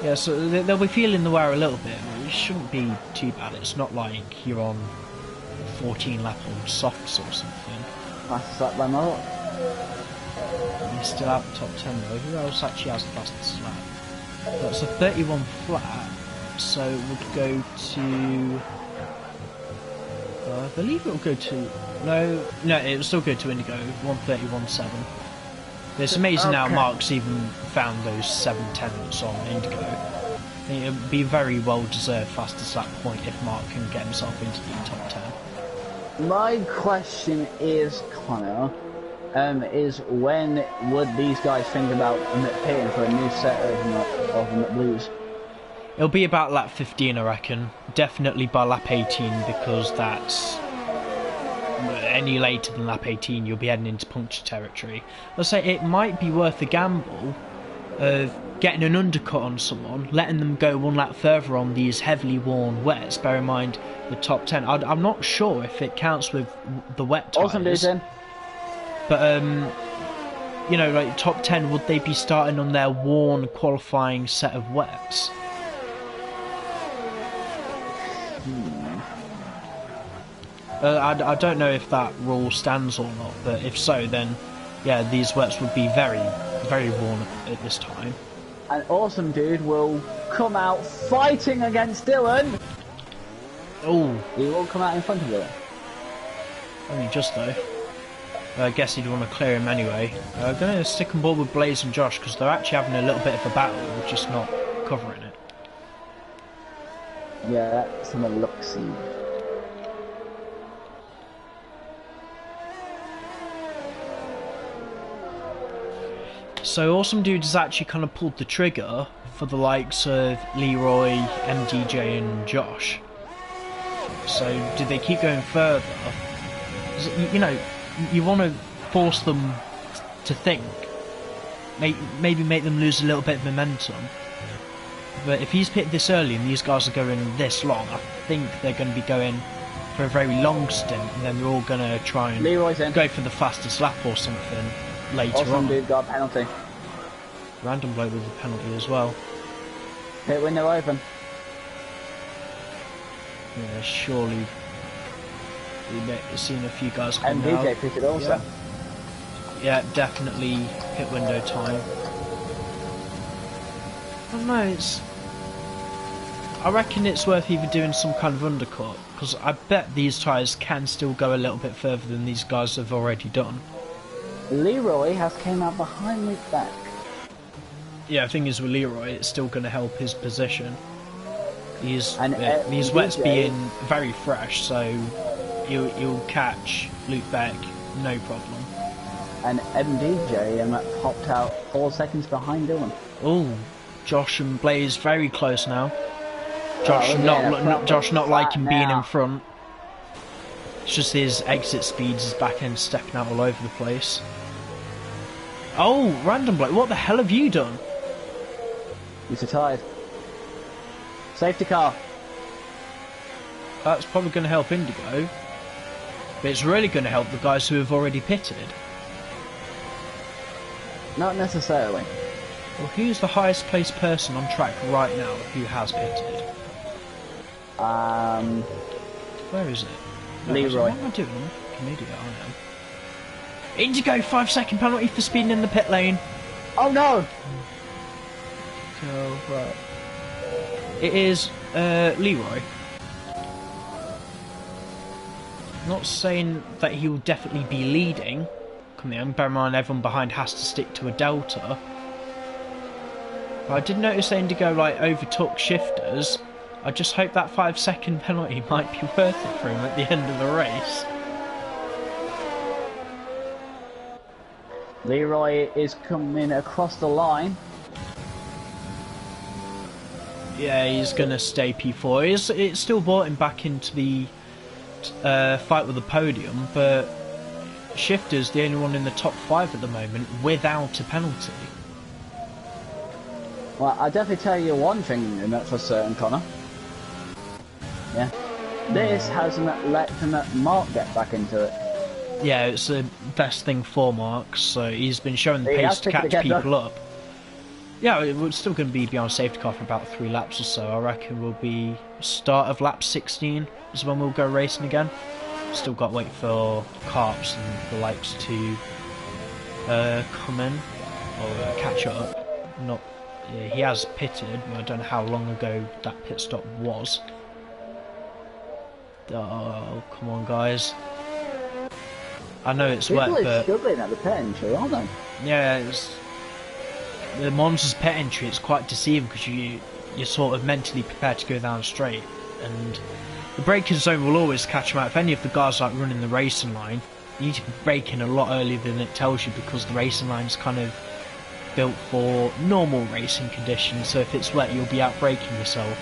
S1: Yeah, so they'll be feeling the wear a little bit, but it shouldn't be too bad. It's not like you're on 14 lap on softs or something.
S2: Fastest lap by Mark.
S1: He's still out the top 10 though. Who else actually has the fastest lap? That's a 31 flat, so it would go to... I believe it will go to... No, it will still go to Indigo, 131.7. It's amazing now Mark's even found those 7/10ths on Indigo. It would be a very well deserved fastest lap point if Mark can get himself into the top 10.
S2: My question is, Connor, is when would these guys think about paying for a new set of blues?
S1: It'll be about lap 15, I reckon. Definitely by lap 18, because that's... any later than lap 18 you'll be heading into puncture territory. Let's say it might be worth a gamble of getting an undercut on someone, letting them go one lap further on these heavily worn wets. Bear in mind the top 10. I'm not sure if it counts with the wet tyres.
S2: Awesome, dude, then.
S1: But you know, like top 10, would they be starting on their worn qualifying set of wets? I don't know if that rule stands or not, but if so, then yeah, these wets would be very, very worn at this time.
S2: An awesome dude will come out fighting against Dylan.
S1: Oh,
S2: He won't come out in front of Dylan.
S1: only just though. I guess he'd want to clear him anyway. I'm going to stick on board with Blaze and Josh because they're actually having a little bit of a battle, we're just not covering it.
S2: Yeah, that's some looks and...
S1: So Awesome Dude has actually kind of pulled the trigger for the likes of Leroy, MDJ and Josh. So do they keep going further? You know, you want to force them to think. Maybe make them lose a little bit of momentum. But if he's picked this early and these guys are going this long, I think they're going to be going for a very long stint, and then they're all going to try and go for the fastest lap or something later on.
S2: Awesome Dude got a penalty.
S1: Random bloke with a penalty as well.
S2: Pit window open.
S1: Yeah, surely we've seen a few guys come
S2: And
S1: out.
S2: DJ pitted also.
S1: Yeah, definitely pit window time. I don't know, I reckon it's worth either doing some kind of undercut, because I bet these tyres can still go a little bit further than these guys have already done.
S2: Leroy has came out behind me back.
S1: Yeah, the thing is with Leroy, it's still going to help his position. These
S2: DJ,
S1: wets being very fresh, so you'll catch Luke Beck, no problem.
S2: And MDJ popped out 4 seconds behind Dylan.
S1: Oh, Josh and Blaze very close now. Josh
S2: Josh
S1: not liking being in front. It's just his exit speeds, his back end stepping out all over the place. Oh, random bloke, what the hell have you done?
S2: He's retired. Safety car.
S1: That's probably going to help Indigo, but it's really going to help the guys who have already pitted.
S2: Not necessarily.
S1: Well, who's the highest placed person on track right now who has pitted? Where is it?
S2: Leroy.
S1: What am I doing? I'm an idiot, I am. Indigo, 5-second penalty for speeding in the pit lane.
S2: Oh no!
S1: So, right. It is Leroy. Not saying that he will definitely be leading. Come on, bear in mind everyone behind has to stick to a delta. But I did notice that Indigo like overtook Shifters. I just hope that 5-second penalty might be worth it for him at the end of the race.
S2: Leroy is coming across the line.
S1: Yeah, he's going to stay P4. It's still brought him back into the fight with the podium, but Shifter's the only one in the top 5 at the moment without a penalty.
S2: Well, I'll definitely tell you one thing for certain, Connor. Yeah. This hasn't let Mark get back into it.
S1: Yeah, it's the best thing for Mark, so he's been showing the pace to catch people up. Yeah, we're still going to be beyond safety car for about 3 laps or so. I reckon we'll be start of lap 16 is when we'll go racing again. Still got to wait for Carps and the likes to come in or catch up. Not, yeah, he has pitted. I don't know how long ago that pit stop was. Oh, come on, guys. I know it's wet, but
S2: struggling at the pit entry, aren't they?
S1: Yeah, it's the Monza's pit entry. It's quite deceiving because you're sort of mentally prepared to go down straight, and the braking zone will always catch them out. If any of the guys like running the racing line, you need to be braking a lot earlier than it tells you because the racing line is kind of built for normal racing conditions. So if it's wet, you'll be out braking yourself.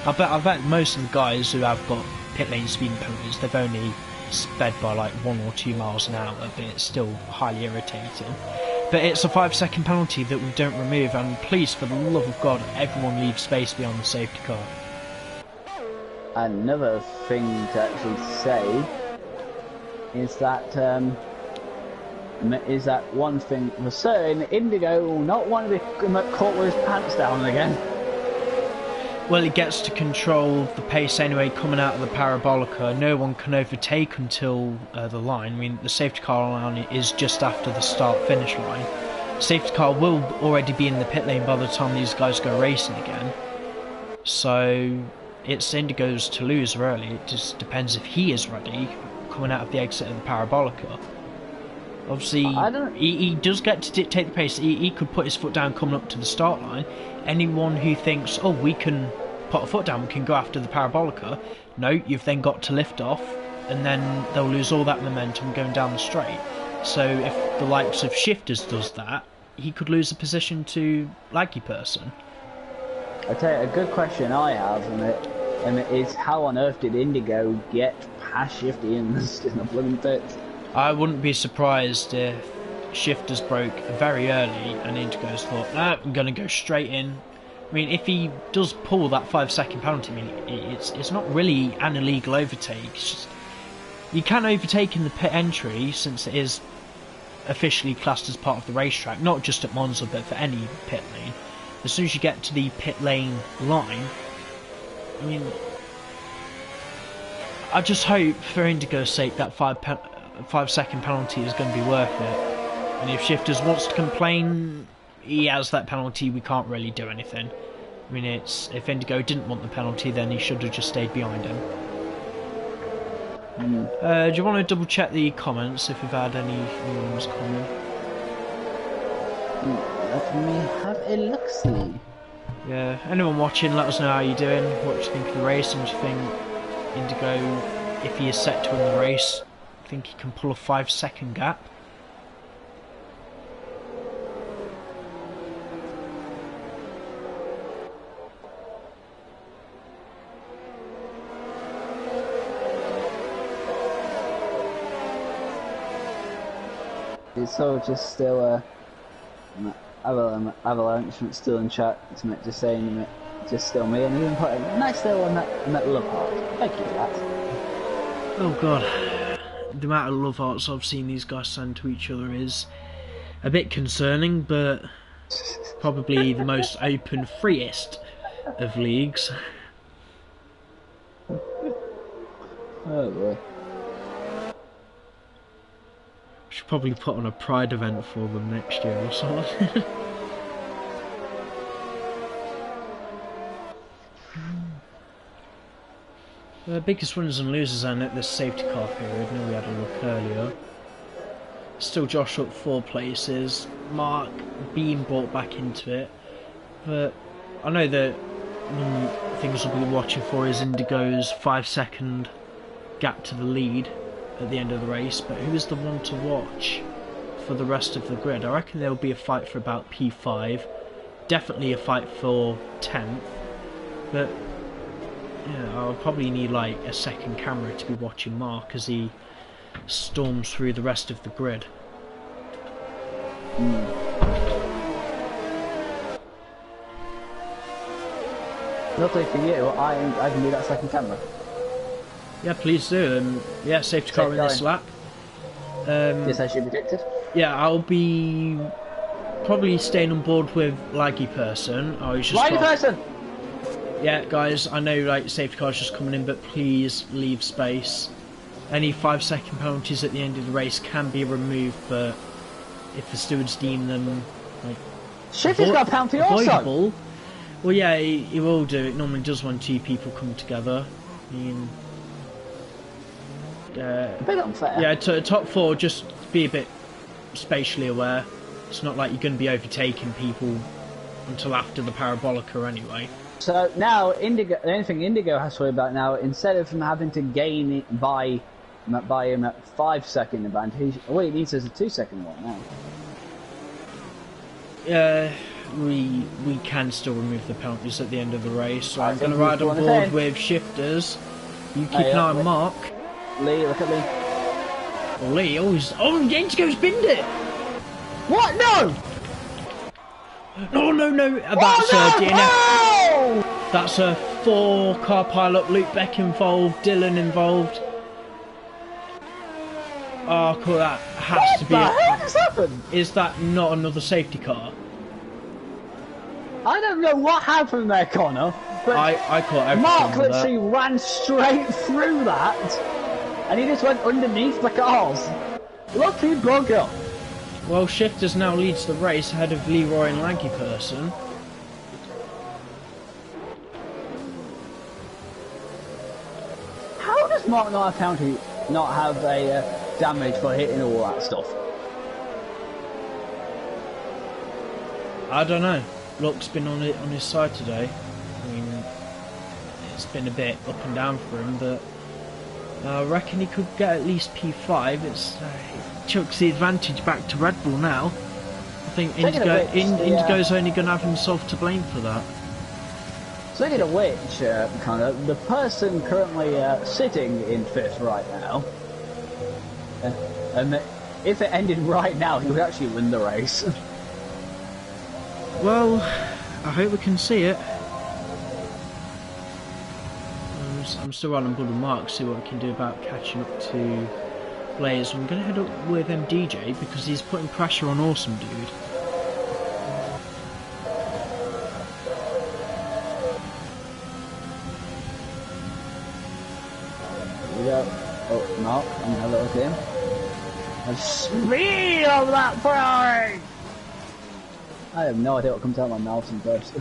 S1: I bet most of the guys who have got pit lane speeding penalties, they've only sped by like 1 or 2 miles an hour, but it's still highly irritating. But it's a 5-second penalty that we don't remove, and please, for the love of God, everyone leave space beyond the safety car.
S2: Another thing to actually say is that one thing for certain, Indigo will not want to be caught with his pants down again.
S1: Well, he gets to control the pace anyway coming out of the parabolica. No one can overtake until the line. I mean, the safety car line is just after the start-finish line. Safety car will already be in the pit lane by the time these guys go racing again. So it's Indigo's to lose, really. It just depends if he is ready coming out of the exit of the parabolica. Obviously, he does get to dictate the pace. He could put his foot down coming up to the start line. Anyone who thinks, oh, we can put a foot down, we can go after the parabolica, no, you've then got to lift off, and then they'll lose all that momentum going down the straight. So if the likes of Shifters does that, he could lose the position to Laggy Person.
S2: I tell you, a good question I have, and it is how on earth did Indigo get past Shifty in the blooming pits? I
S1: wouldn't be surprised if Shifters broke very early and Indigo's thought, no, I'm going to go straight in. I mean, if he does pull that 5-second penalty, I mean, it's not really an illegal overtake. It's just, you can overtake in the pit entry since it is officially classed as part of the racetrack, not just at Monza but for any pit lane. As soon as you get to the pit lane line, I mean, I just hope for Indigo's sake that 5-second penalty is going to be worth it. And if Shifters wants to complain, he has that penalty, we can't really do anything. I mean, if Indigo didn't want the penalty, then he should have just stayed behind him. Do you want to double check the comments if we've had any new ones coming?
S2: Let me have a look-see.
S1: Yeah, anyone watching, let us know how you're doing, what you think of the race, and do you think Indigo, if he is set to win the race, think he can pull a 5-second gap?
S2: It's sort of just still Avalanche still in chat, just saying just still me, and even put a nice little on that love heart. Thank you for that.
S1: Oh god, the amount of love hearts I've seen these guys send to each other is a bit concerning, but probably the most open, freest of leagues.
S2: Oh boy.
S1: Should probably put on a pride event for them next year or something. The biggest winners and losers are at this safety car period. I know we had a look earlier. Still Josh up 4 places. Mark being brought back into it. But I know that things we'll be watching for is Indigo's 5-second gap to the lead at the end of the race. But who is the one to watch for the rest of the grid? I reckon there will be a fight for about P5. Definitely a fight for 10th. But yeah, I'll probably need like a second camera to be watching Mark as he storms through the rest of the grid.
S2: Luckily for you, I can do that second camera.
S1: Yeah, please do. Yeah, safety car in this lap.
S2: Just as you predicted.
S1: Yeah, I'll be probably staying on board with Laggy Person.
S2: Laggy Person!
S1: Yeah, guys, I know like safety car's just coming in, but please leave space. Any 5-second penalties at the end of the race can be removed, but if the stewards deem them like
S2: Shifty's got a penalty also.
S1: Well, yeah, he will do. It normally does when 2 people come together. I mean,
S2: a bit unfair.
S1: Yeah, top 4, just be a bit spatially aware. It's not like you're going to be overtaking people until after the parabolica anyway.
S2: So now, Indigo, the only thing Indigo has to worry about now, instead of him having to gain it by him at 5-second advantage, all he needs is a 2-second one now.
S1: We can still remove the penalties at the end of the race, so I'm going to ride on board with Shifters. You keep an eye on Mark.
S2: Lee, look at Lee.
S1: Oh, Lee, Indigo's binned it!
S2: What? No!
S1: No, that's a DNF. Oh! That's a 4-car pile-up, Luke Beck involved, Dylan involved. Oh, cool, that has to be...
S2: What the heck has happened?
S1: Is that not another safety car?
S2: I don't know what happened there, Connor, but
S1: I caught everything.
S2: Mark literally ran straight through that, and he just went underneath the cars. Lucky bugger.
S1: Well, Shifters now leads the race ahead of Leroy and Laggy Person.
S2: How does Mark not have a damage for hitting all that stuff?
S1: I don't know. Luck's been on his side today. I mean, it's been a bit up and down for him, but I reckon he could get at least P5. It chucks the advantage back to Red Bull now. I think Indigo's only going to have himself to blame for that.
S2: Speaking of which, Connor, the person currently sitting in 5th right now, and if it ended right now, he would actually win the race.
S1: Well, I hope we can see it. I'm still running Bull and Mark, see what we can do about catching up to Blaze. I'm going to head up with MDJ because he's putting pressure on Awesome Dude.
S2: Here we go. Oh, Mark, I'm going to have a look at him. The speed of that Ferrari! I have no idea what comes out of my mouth in first.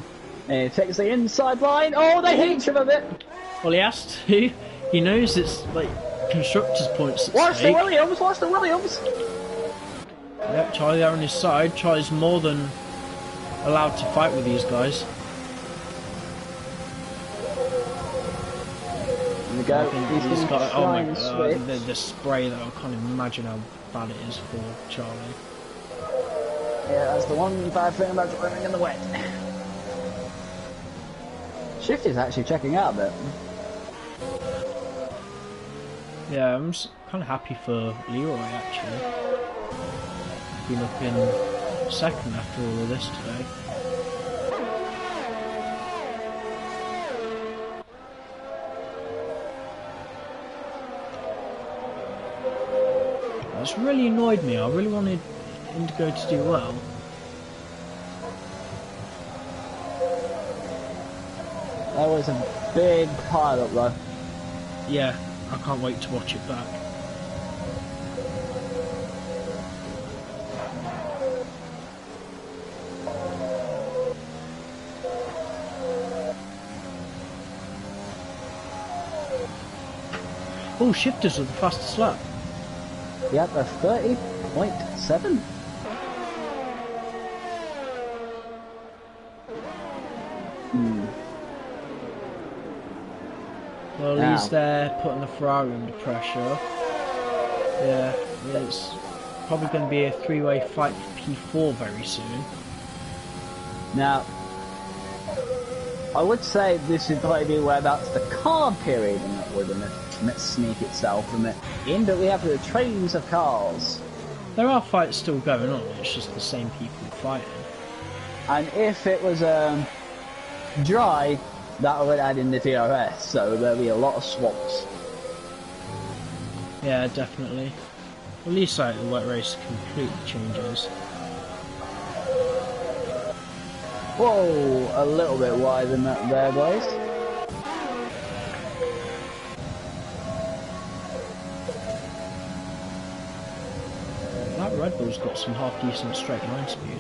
S2: And he takes the inside line. Oh, they hit each other a bit.
S1: Well, he has to. He knows it's like constructors' points at
S2: Watch
S1: stake.
S2: the Williams! Watch the Williams!
S1: Yep, Charlie there on his side. Charlie's more than allowed to fight with these guys.
S2: Here we go.
S1: He's got, oh my god, the spray though, I can't imagine how bad it is for Charlie.
S2: Yeah, that's the one bad thing about driving in the wet. Shifty's actually checking out a bit.
S1: Yeah, I'm kind of happy for Leroy actually. Been up in second after all of this today. That's really annoyed me. I really wanted Indigo to do well.
S2: That was a big pile up though.
S1: Yeah, I can't wait to watch it back. Oh, shifters are the fastest lap.
S2: Yep, a 30.7.
S1: Well,
S2: Now.
S1: he's there putting the Ferrari under pressure. Yeah, it's probably going to be a three-way fight for P4 very soon.
S2: Now, I would say this would probably be whereabouts the car period and that would sneak itself from it in, but we have the trains of cars.
S1: There are fights still going on, it's just the same people fighting.
S2: And if it was dry, that would add in the DRS, so there'll be a lot of swaps.
S1: Yeah, definitely. At least like the wet race completely changes.
S2: Whoa, a little bit wider than that there, guys.
S1: That Red Bull's got some half decent straight line speed.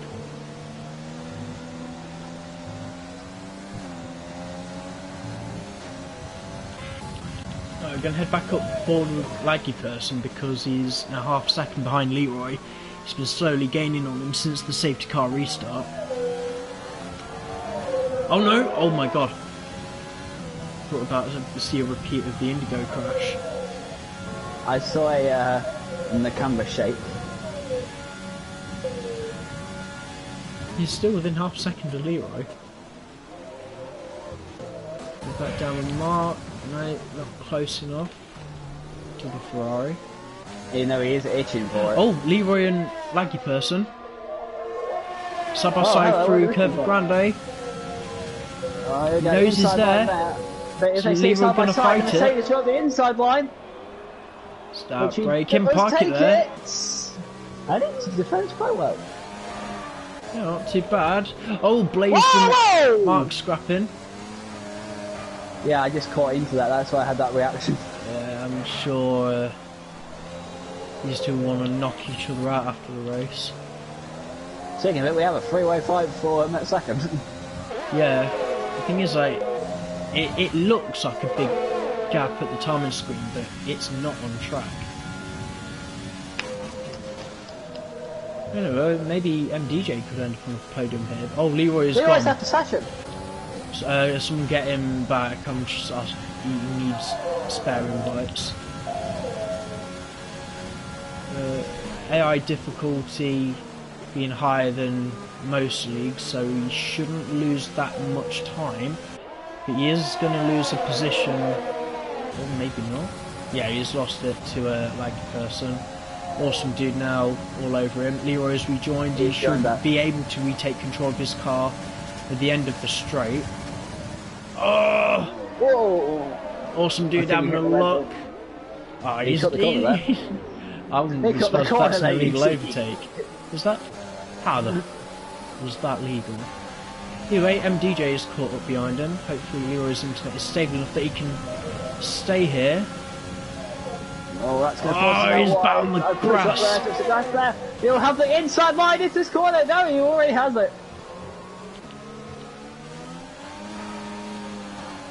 S1: We're going to head back up for the laggy person because he's now half a second behind Leroy. He's been slowly gaining on him since the safety car restart. Oh no! Oh my god. Thought about to see a repeat of the Indigo crash.
S2: I saw a Nakamba shake.
S1: He's still within half a second of Leroy. Get back down the mark. No, not close enough to the Ferrari.
S2: You know, he is itching for it.
S1: Oh, Leroy and laggy person. Side by side
S2: hello,
S1: through
S2: what
S1: Curve
S2: are you
S1: Grande.
S2: Oh,
S1: Nose is there.
S2: But if
S1: So
S2: they see
S1: Leroy
S2: side by
S1: gonna
S2: side,
S1: fight
S2: and
S1: it.
S2: Mercedes got the inside line.
S1: Start
S2: Which
S1: braking,
S2: does
S1: park it
S2: take
S1: there.
S2: it. I think it's defends quite well.
S1: Yeah, not too bad. Oh, Blaze
S2: Whoa!
S1: and Mark scrapping.
S2: Yeah, I just caught into that. That's why I had that reaction.
S1: Yeah, I'm sure these two want to knock each other out after the race.
S2: Speaking of it, we have a three-way fight for him at second.
S1: Yeah, the thing is, like, it looks like a big gap at the timing screen, but it's not on track. I don't know, maybe MDJ could end up on the podium here. Oh, Leroy's
S2: Leroy's
S1: gone.
S2: after Sasha.
S1: Someone get him back. I'm just asking. He needs spare invites. AI difficulty being higher than most leagues, so he shouldn't lose that much time. But he is going to lose a position, or maybe not. Yeah, he's lost it to a laggy person. Awesome dude now, all over him. Leroy's rejoined. He should be able to retake control of his car at the end of the straight. Oh!
S2: Whoa!
S1: Awesome dude having a look. Oh,
S2: He's got the corner there.
S1: I wouldn't
S2: He
S1: be
S2: got the
S1: surprised if
S2: corner
S1: that's
S2: there,
S1: an illegal
S2: you see.
S1: overtake. Was that? How the was that legal? Anyway, MDJ is caught up behind him. Hopefully Leroy's internet is stable enough that he can stay here.
S2: Oh, that's going to
S1: Oh, he's back on the grass.
S2: There. He'll have the inside line into this corner. No, he already has it.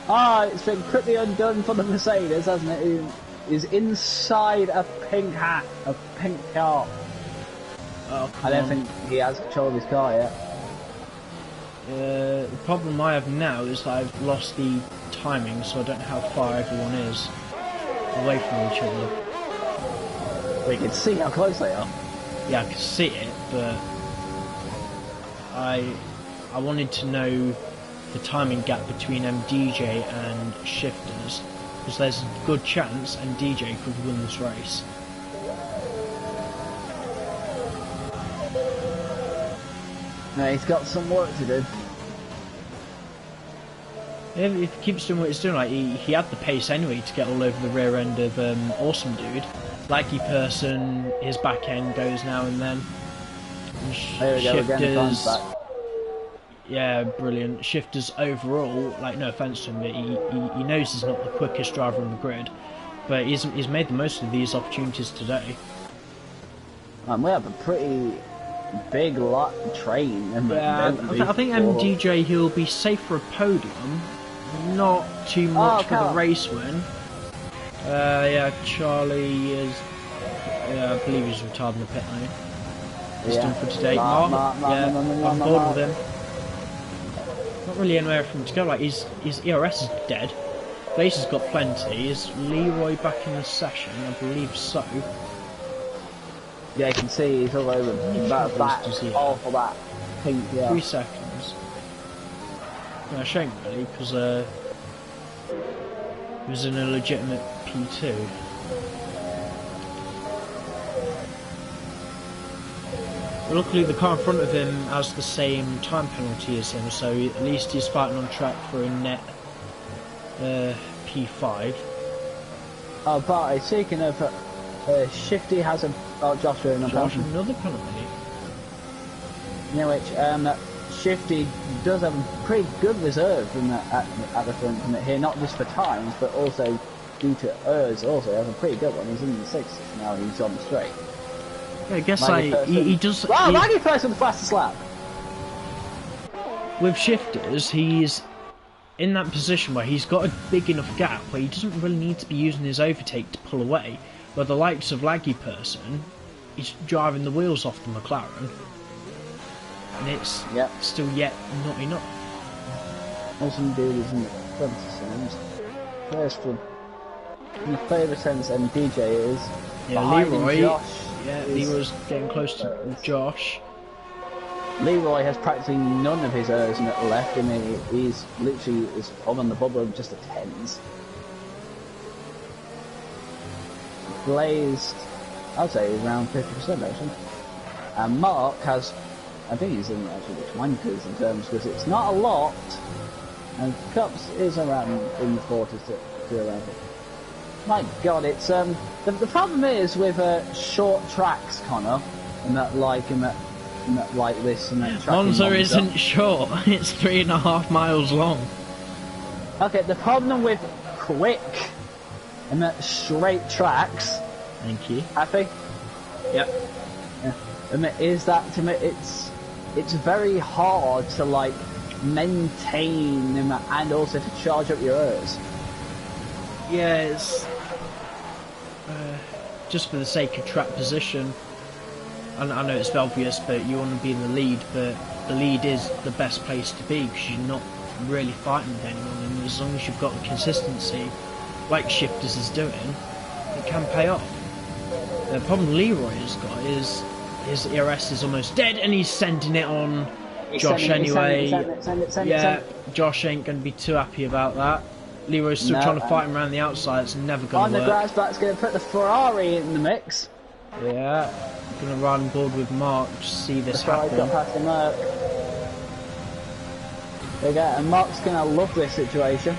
S2: Ah, it's been quickly undone for the Mercedes, hasn't it? He's inside a pink hat, a pink car.
S1: Oh,
S2: I don't think he has control of his car yet.
S1: The problem I have now is that I've lost the timing, so I don't know how far everyone is away from each other.
S2: We can see how close they are.
S1: Yeah, I can see it, but I wanted to know the timing gap between MDJ and Shifters, because there's a good chance MDJ could win this race.
S2: No, he's got some work to do.
S1: If he keeps doing what he's doing, like he had the pace anyway to get all over the rear end of Awesome Dude. Laggy person, his back end goes now and then. And
S2: There we go, again, the time's back.
S1: Yeah, brilliant. Shifters overall, like, no offence to him, but he knows he's not the quickest driver on the grid, but he's made the most of these opportunities today.
S2: We have a pretty big lot train.
S1: Yeah, I think MDJ, he'll be safe for a podium, not too much for the race win. Yeah, Charlie is. Yeah, I believe he's retired in the pit lane. He's done for today. Mark, yeah, I'm bored with him. Not really anywhere for him to go. Like his ERS is dead. Blaze has got plenty. Is Leroy back in the session? I believe so.
S2: Yeah, you can see he's all over that all for that pink. Yeah.
S1: 3 seconds. Yeah, shame really, because he was in a legitimate P2. But luckily the car in front of him has the same time penalty as him, so at least he's fighting on track for a net P5.
S2: Oh, but speaking of Shifty has a Joshua
S1: another penalty.
S2: Yeah, which Shifty does have a pretty good reserve at the front here, not just for times, but also due to Urs also has a pretty good one. He's in the 6th now, he's on the straight.
S1: Yeah, I guess he does.
S2: Wow, Maggie first with the fastest lap.
S1: With shifters, he's in that position where he's got a big enough gap where he doesn't really need to be using his overtake to pull away. Where the likes of Laggy Person, he's driving the wheels off the McLaren, and it's still yet not enough.
S2: Awesome dude is in the front sense. First one. In the favourite sense, and DJ is
S1: Leroy.
S2: Josh.
S1: Yeah, Leroy's getting close to Josh.
S2: Leroy has practically none of his errors left. I mean, he's literally on the bubble of just a tens. Blazed, I'd say around 50% actually. And Mark has, I think he's in actually the 20s in terms, because it's not a lot. And Cups is around in the 40s to around it. My God, it's the problem is with short tracks, Connor, and that like this and that track.
S1: Monza isn't short; it's 3.5 miles long.
S2: Okay, the problem with quick and that straight tracks.
S1: Thank you.
S2: Happy?
S1: Yep.
S2: Yeah. Is that to me? It's very hard to like maintain and also to charge up your errors.
S1: Yeah, it's just for the sake of track position. I know it's obvious, but you want to be in the lead, but the lead is the best place to be because you're not really fighting with anyone, and as long as you've got the consistency, like Shifters is doing, it can pay off. The problem Leroy has got is his ERS is almost dead, and he's sending it on Josh anyway.
S2: Send it.
S1: Josh ain't going to be too happy about that. Leroy's still trying to fight him around the outside. It's never going to work.
S2: On the grass, going to put the Ferrari in the mix.
S1: Yeah, going to ride on board with Mark to see this happen.
S2: Got past Mark. There you go, and Mark's going to love this situation.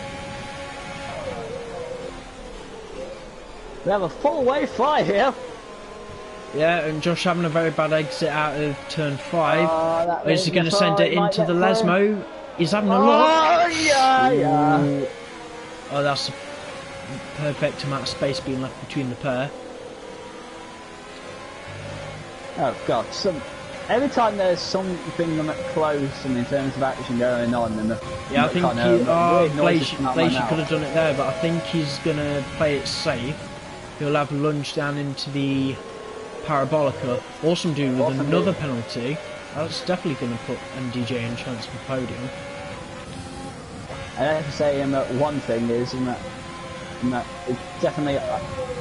S2: We have a full wave fly here.
S1: Yeah, and Josh having a very bad exit out of turn 5. Is he going to send it into the Lesmo? He's having a look.
S2: Oh, yeah.
S1: Oh, that's a perfect amount of space being left between the pair.
S2: Oh God! Every time there's something close and in terms of action going on, and
S1: I think Blaze could have done it there, but I think he's going to play it safe. He'll have a lunge down into the Parabolica. Awesome dude with another penalty. That's definitely going to put MDJ in chance for podium.
S2: I have to say one thing is that it's definitely.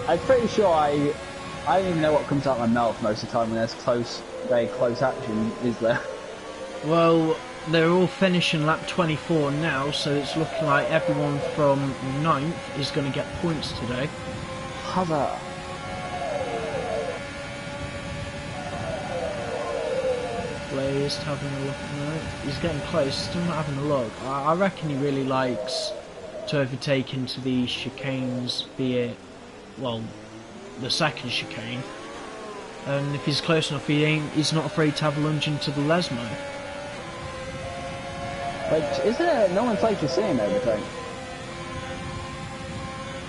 S2: I'm pretty sure I don't even know what comes out of my mouth most of the time when there's very close action, is there?
S1: Well, they're all finishing lap 24 now, so it's looking like everyone from 9th is going to get points today.
S2: Hover.
S1: Blaze having a look at it. He's getting close, still not having a look. I reckon he really likes to overtake into the chicanes, be it, well, the second chicane. And if he's close enough, he's not afraid to have a lunge into the Lesmo.
S2: Like, is there no one's like you're seeing everything?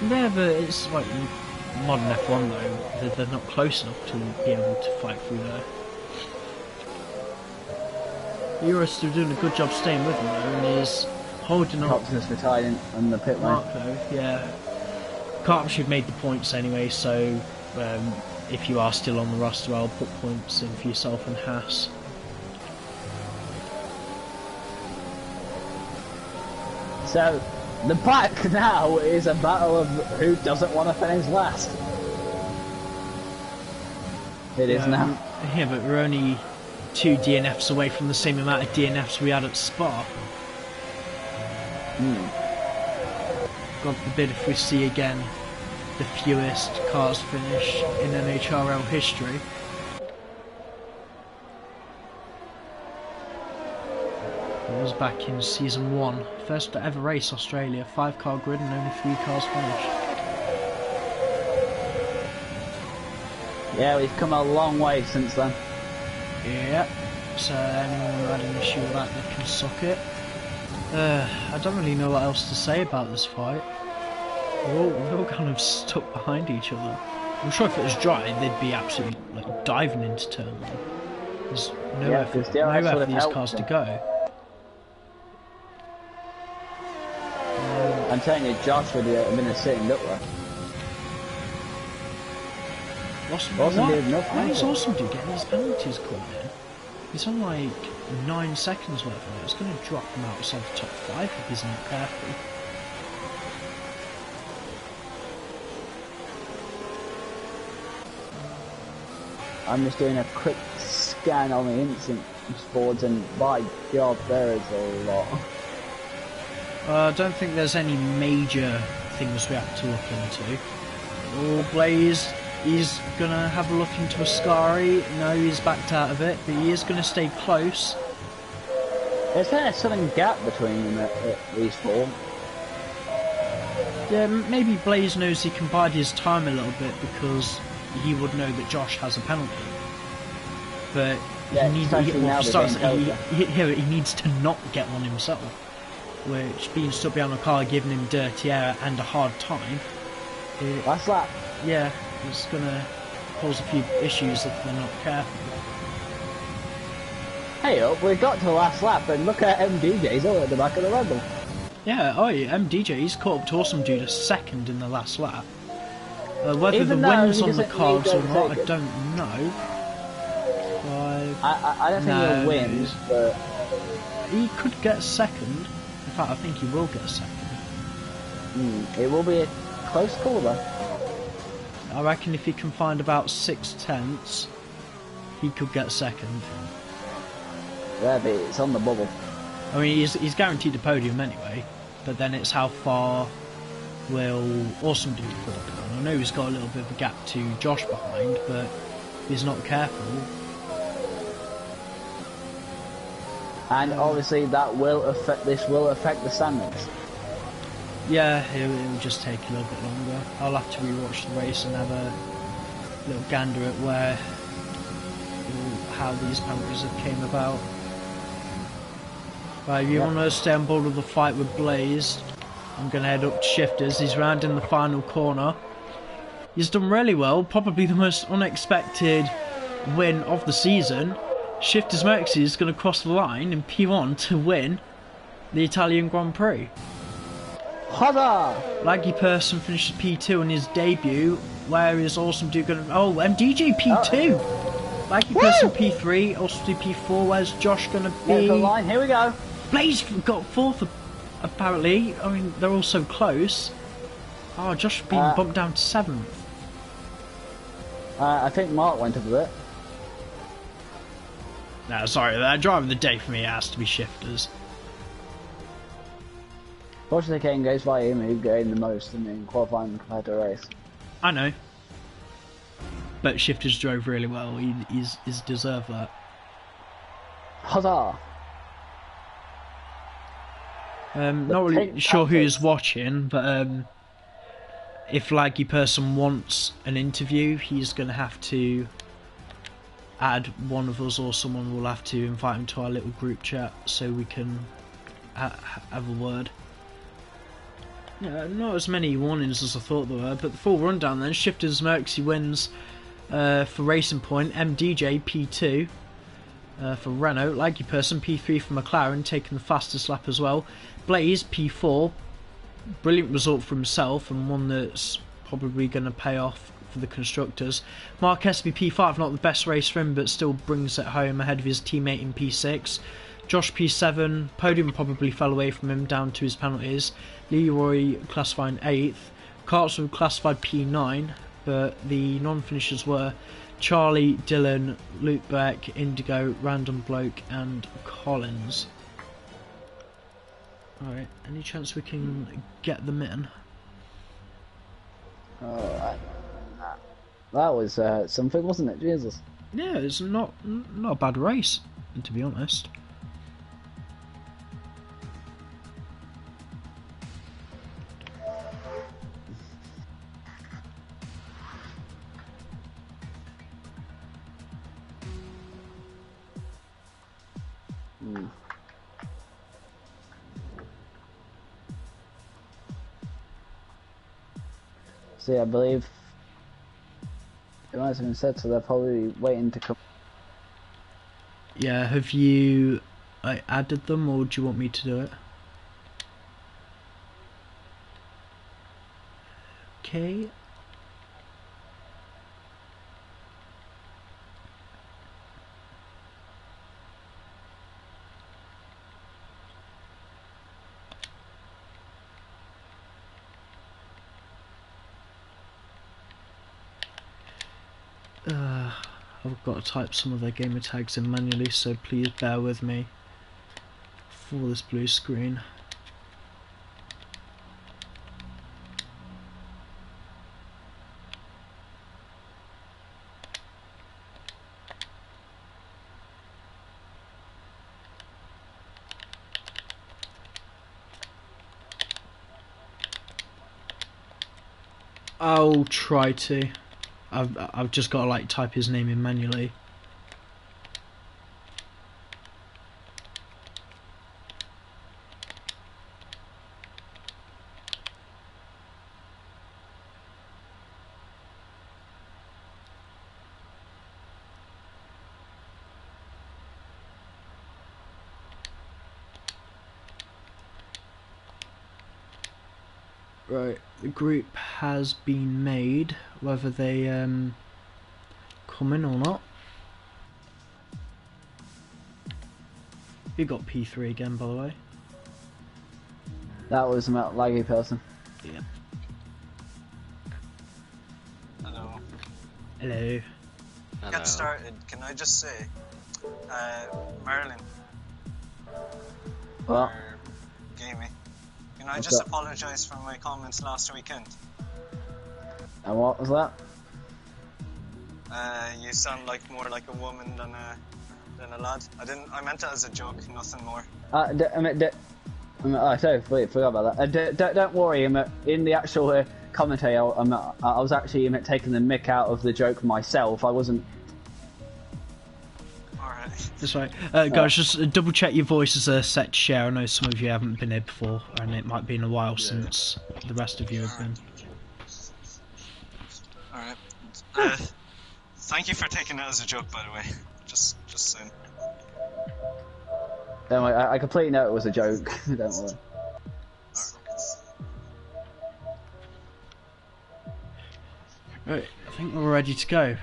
S1: Yeah, but it's like modern F1 though. They're not close enough to be able to fight through there. Euro's still doing a good job staying with him though, and is holding up.
S2: Cops just retired on the pit lane.
S1: Marco, yeah. Carpentry made the points anyway, so if you are still on the roster, I'll put points in for yourself and Haas.
S2: So, the back now is a battle of who doesn't want to finish last. It is now.
S1: Yeah, but we're only 2 DNFs away from the same amount of DNFs we had at Spa. God forbid if we see again the fewest cars finish in Nhrl history. It was back in season 1, first ever race Australia, 5-car grid and only 3 cars finished.
S2: Yeah, we've come a long way since then.
S1: Yeah, so anyone who had an issue with that, they can suck it. I don't really know what else to say about this fight. We're all kind of stuck behind each other. I'm sure if it was dry, they'd be absolutely like diving into turn 1. There's nowhere for these cars to go.
S2: I'm telling you, Josh would have been sitting up there.
S1: Why is Awesome Dude getting his penalties called in? He's on like 9 seconds worth of it. It's going to drop him outside the top 5 if he's not careful.
S2: I'm just doing a quick scan on the instant boards, and by God, there is a lot.
S1: I don't think there's any major things we have to look into. Oh, Blaze, he's going to have a look into Ascari. No, he's backed out of it, but he is going to stay close.
S2: Is there a sudden gap between them at these 4?
S1: Yeah, maybe Blaze knows he can bide his time a little bit because he would know that Josh has a penalty. But
S2: yeah,
S1: he needs to not get one himself. Which, being stuck behind a car, giving him dirty air and a hard time.
S2: Last lap.
S1: Yeah, it's going to cause a few issues if they're not careful.
S2: Hey up, we got to the last lap and look at MDJ's all at the back of the Red Bull.
S1: Yeah, MDJ, he's caught up to Awesome Dude a second in the last lap. Whether
S2: Even
S1: the wind's on the
S2: doesn't
S1: cards or
S2: need to
S1: not,
S2: take
S1: I
S2: it.
S1: don't know.
S2: I don't think he'll win, but
S1: he could get second. In fact, I think he will get second.
S2: It will be a close call though.
S1: I reckon if he can find about 6/10, he could get second.
S2: Yeah, but it's on the bubble.
S1: I mean, he's guaranteed a podium anyway, but then it's how far will Awesome Dude fall down. I know he's got a little bit of a gap to Josh behind, but if he's not careful.
S2: And obviously that will affect. This will affect the standings.
S1: Yeah, it will just take a little bit longer. I'll have to rewatch the race and have a little gander at how these penalties have came about. Right, if you want to stay on board with the fight with Blaze, I'm going to head up to Shifters. He's round in the final corner. He's done really well, probably the most unexpected win of the season. Shifters Merxy is going to cross the line in P1 to win the Italian Grand Prix.
S2: Huzzah!
S1: Laggy Person finishes P2 in his debut. Where is Awesome Dude going to... Oh, MDJ P2! Laggy Person P3, Awesome Dude P4. Where's Josh going to be?
S2: There's the line, here we go.
S1: Blaze got 4th, apparently. I mean, they're all so close. Oh, Josh being bumped down to 7th.
S2: I think Mark went up a bit.
S1: No, sorry, that driver of the day for me has to be Shifters.
S2: Fortunately, Kane goes by him who gained the most in qualifying compared to a race.
S1: I know. But Shifters drove really well. He's deserved that.
S2: Huzzah!
S1: Not really sure who's watching, but if Laggy Person wants an interview, he's going to have to add one of us, or someone will have to invite him to our little group chat so we can have a word. Yeah, not as many warnings as I thought there were, but the full rundown then. Shifters Merxy wins for Racing Point, MDJ P2 for Renault, Laggy Person P3 for McLaren, taking the fastest lap as well. Blaze P4, brilliant result for himself and one that's probably going to pay off for the constructors. Mark SB P5, not the best race for him, but still brings it home ahead of his teammate in P6. Josh P7, podium probably fell away from him down to his penalties. Leroy classifying 8th. Cartswood classified P9, but the non-finishers were Charlie, Dylan, Luke Beck, Indigo, Random Bloke and Collins. Alright, any chance we can get them in?
S2: Alright. That was something, wasn't it? Jesus.
S1: Yeah, it's not a bad race, to be honest.
S2: See, I believe it might have been said, so they're probably waiting to come.
S1: Yeah, have you added them, or do you want me to do it? Okay. I've got to type some of their gamer tags in manually, so please bear with me for this blue screen. I'll try to. I've just got to like type his name in manually. Right, the group has been made, whether they come in or not. You got P3 again, by the way.
S2: That was a laggy person.
S1: Yeah.
S3: Hello.
S1: Hello.
S3: Hello. Get started. Can I just say, Marilyn.
S2: What?
S3: Or Gamey. Can I just apologise for my comments last weekend?
S2: And what was that?
S3: You sound like more like a woman than a lad. I meant it as a joke, nothing more.
S2: I totally forgot about that. Don't worry, in the actual commentary, I was actually taking the mick out of the joke myself. I wasn't.
S3: Alright.
S1: That's right. Guys, just double check your voices are set to share. I know some of you haven't been here before, and it might be in a while since the rest of you have been.
S3: Alright. Thank you for taking it as a joke, by the way. Just saying.
S2: Don't worry, I completely know it was a joke. Don't worry.
S1: Right, I think we're ready to go.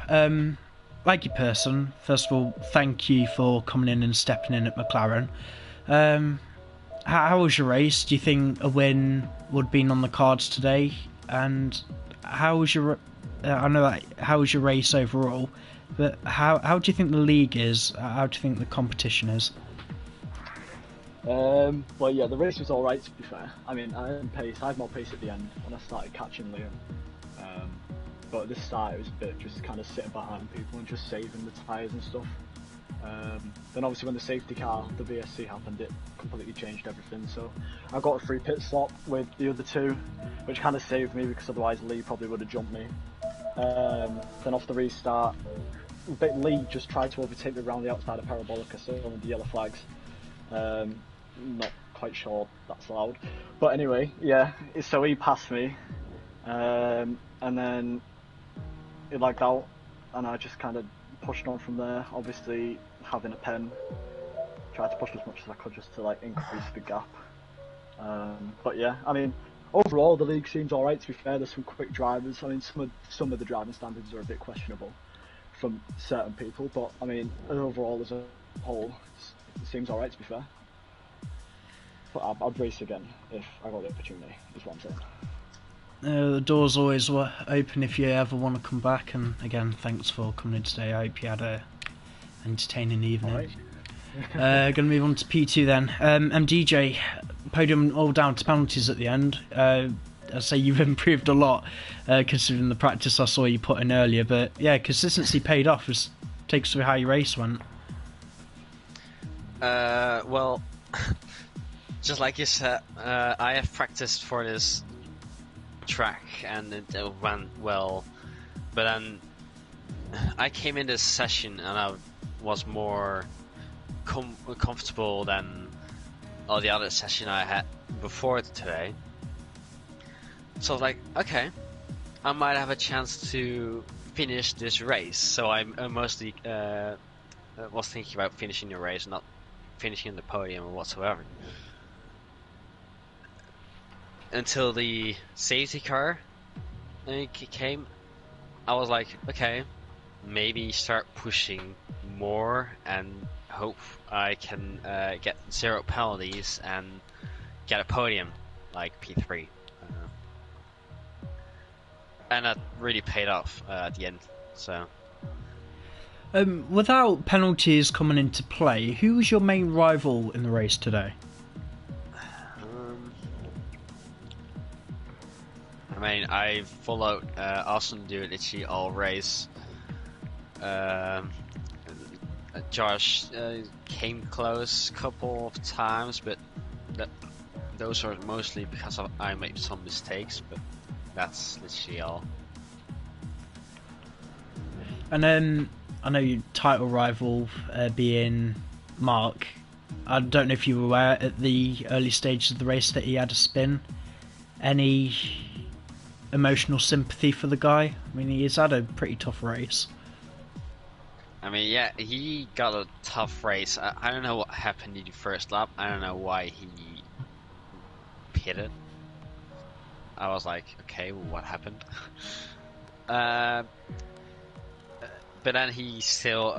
S1: Like your person, first of all, thank you for coming in and stepping in at McLaren. How was your race? Do you think a win would have been on the cards today? And how was your? I know that. How was your race overall? But how do you think the league is? How do you think the competition is?
S4: Well, yeah, the race was alright, to be fair. I mean, I had more pace at the end when I started catching Liam. But at the start, it was a bit just kind of sitting behind people and just saving the tyres and stuff. Then obviously when the safety car, the VSC happened, it completely changed everything. So I got a free pit stop with the other two, which kind of saved me because otherwise Lee probably would have jumped me. Then off the restart, Lee just tried to overtake me around the outside of Parabolica, so with the yellow flags. Not quite sure that's allowed, but anyway, yeah. So he passed me, and then it lagged out, and I just kind of pushed on from there. Obviously, having a pen, tried to push as much as I could just to like increase the gap. But yeah, I mean, overall, the league seems alright. To be fair, there's some quick drivers. I mean, some of the driving standards are a bit questionable from certain people, but I mean, overall as a whole, it seems alright. To be fair, but I'd race again if I got the opportunity. Is what I'm saying.
S1: The door's always open if you ever want to come back. And again, thanks for coming in today. I hope you had a entertaining evening.
S4: Alright.
S1: Going to move on to P2 then. MDJ, podium all down to penalties at the end. I say you've improved a lot considering the practice I saw you put in earlier. But yeah, consistency paid off. Just take us through how your race went.
S5: Well, just like you said, I have practiced for this track and it went well. But then I came in this session and I was more comfortable than all the other session I had before today. So I was like, okay, I might have a chance to finish this race. So I mostly was thinking about finishing the race, not finishing on the podium or whatsoever. Until the safety car came, I was like, okay, maybe start pushing more and hope I can get 0 penalties and get a podium like P3. And that really paid off at the end. So,
S1: without penalties coming into play, who was your main rival in the race today?
S5: I mean, I followed Austin do literally all race. Josh came close a couple of times, but those are mostly because I made some mistakes, but that's literally all.
S1: And then I know your title rival being Mark. I don't know if you were aware at the early stages of the race that he had a spin. Any emotional sympathy for the guy? I mean, he's had a pretty tough race.
S5: I mean, yeah, he got a tough race. I don't know what happened in the first lap. I don't know why he pitted. I was like, okay, well, what happened? But then he still,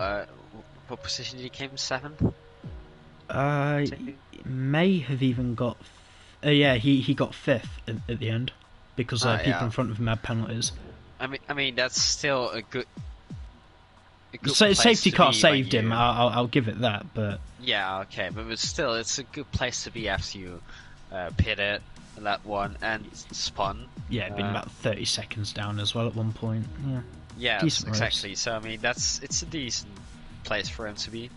S5: what position did he came? 7th?
S1: May have even got, yeah, he got 5th at the end because people in front of him had penalties.
S5: I mean that's still a good.
S1: So safety car saved him. I'll give it that, but
S5: yeah, okay, but still, it's a good place to be after you pitted that one and spun.
S1: Yeah, it'd been about 30 seconds down as well at one point. Yeah, decent
S5: exactly.
S1: race.
S5: So I mean, it's a decent place for him to be.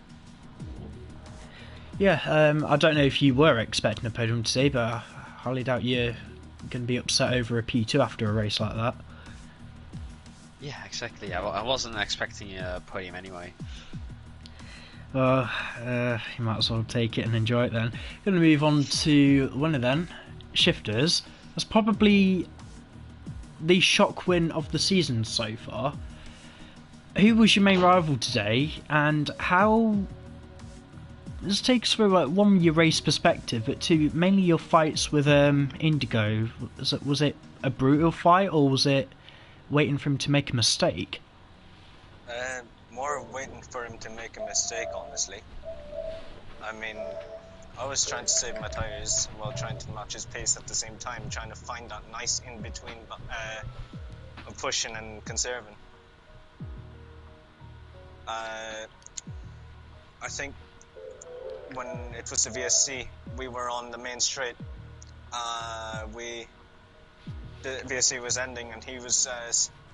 S1: Yeah, I don't know if you were expecting a podium today, but I highly doubt you're going to be upset over a P2 after a race like that.
S5: Yeah, exactly. I wasn't expecting a podium anyway.
S1: Well, you might as well take it and enjoy it then. Going to move on to the winner then, Shifters. That's probably the shock win of the season so far. Who was your main rival today, and how... Let's take us through one, your race perspective, but two, mainly your fights with Indigo. Was it a brutal fight, or was it waiting for him to make a mistake?
S3: More waiting for him to make a mistake, honestly. I mean, I was trying to save my tyres while trying to match his pace at the same time, trying to find that nice in-between of pushing and conserving. I think when it was the VSC, we were on the main straight. The VSC was ending and he was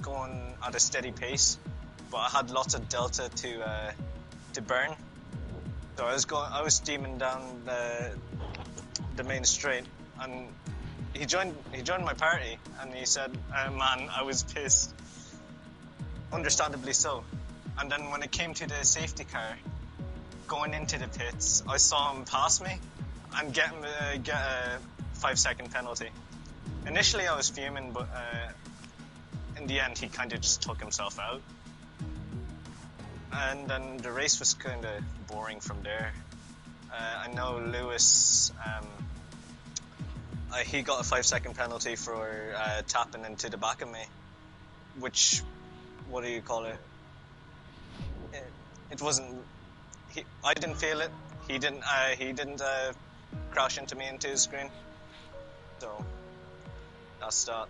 S3: going at a steady pace, but I had lots of delta to burn. So I was steaming down the main straight, and he joined my party, and he said, "Man, I was pissed." Understandably so. And then when it came to the safety car, going into the pits, I saw him pass me and get a 5-second penalty. Initially I was fuming, but in the end he kind of just took himself out. And then the race was kind of boring from there. I know Lewis he got a 5-second penalty for tapping into the back of me, which, what do you call it? It wasn't. I didn't feel it. He didn't. He didn't crash into me into his screen. So that's that.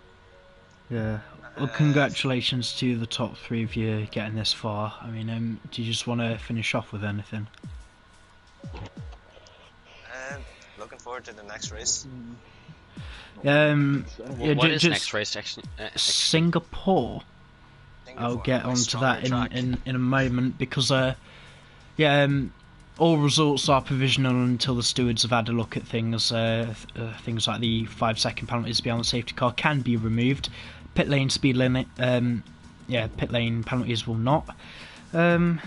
S1: Yeah. Well, congratulations to the top 3 of you getting this far. I mean, do you just want to finish off with anything?
S3: Looking forward to the next race.
S5: What is next race?
S1: Singapore. I'll get onto that in a moment because all results are provisional until the stewards have had a look at things. Things like the 5-second penalties beyond the safety car can be removed. Pit lane speed limit, pit lane penalties will not. I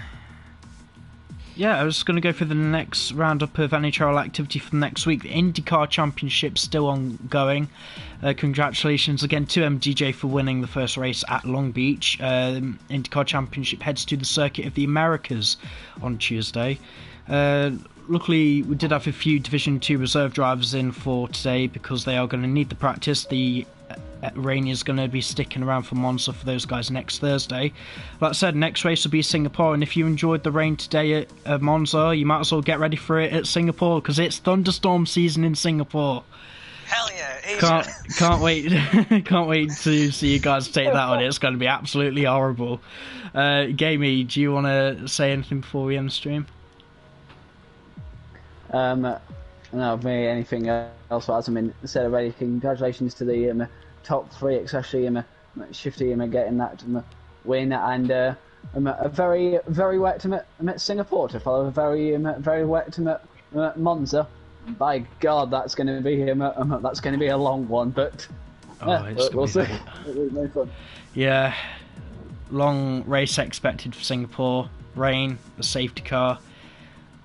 S1: was going to go for the next roundup of Nhrl activity for next week. The IndyCar Championship's still ongoing. Congratulations again to MDJ for winning the first race at Long Beach. IndyCar Championship heads to the Circuit of the Americas on Tuesday. Luckily, we did have a few Division 2 reserve drivers in for today because they are going to need the practice. The rain is going to be sticking around for Monza for those guys next Thursday. Like I said, next race will be Singapore, and if you enjoyed the rain today at Monza, you might as well get ready for it at Singapore because it's thunderstorm season in Singapore.
S3: Hell yeah, Asia.
S1: Can't wait can't wait to see you guys take that on. It's going to be absolutely horrible. Gamey, do you want to say anything before we end the stream?
S2: No, me anything else? As I mean, said already, congratulations to the top 3, especially Shifty getting that win, and a very wet Singapore to follow, a very wet Monza. By God, that's going to be a long one, but we'll see. It'll be no fun.
S1: Yeah, long race expected for Singapore. Rain, the safety car.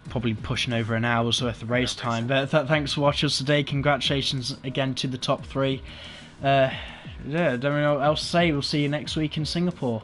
S1: Probably pushing over an hour's worth of race time. But thanks for watching us today. Congratulations again to the top 3. Don't know what else to say. We'll see you next week in Singapore.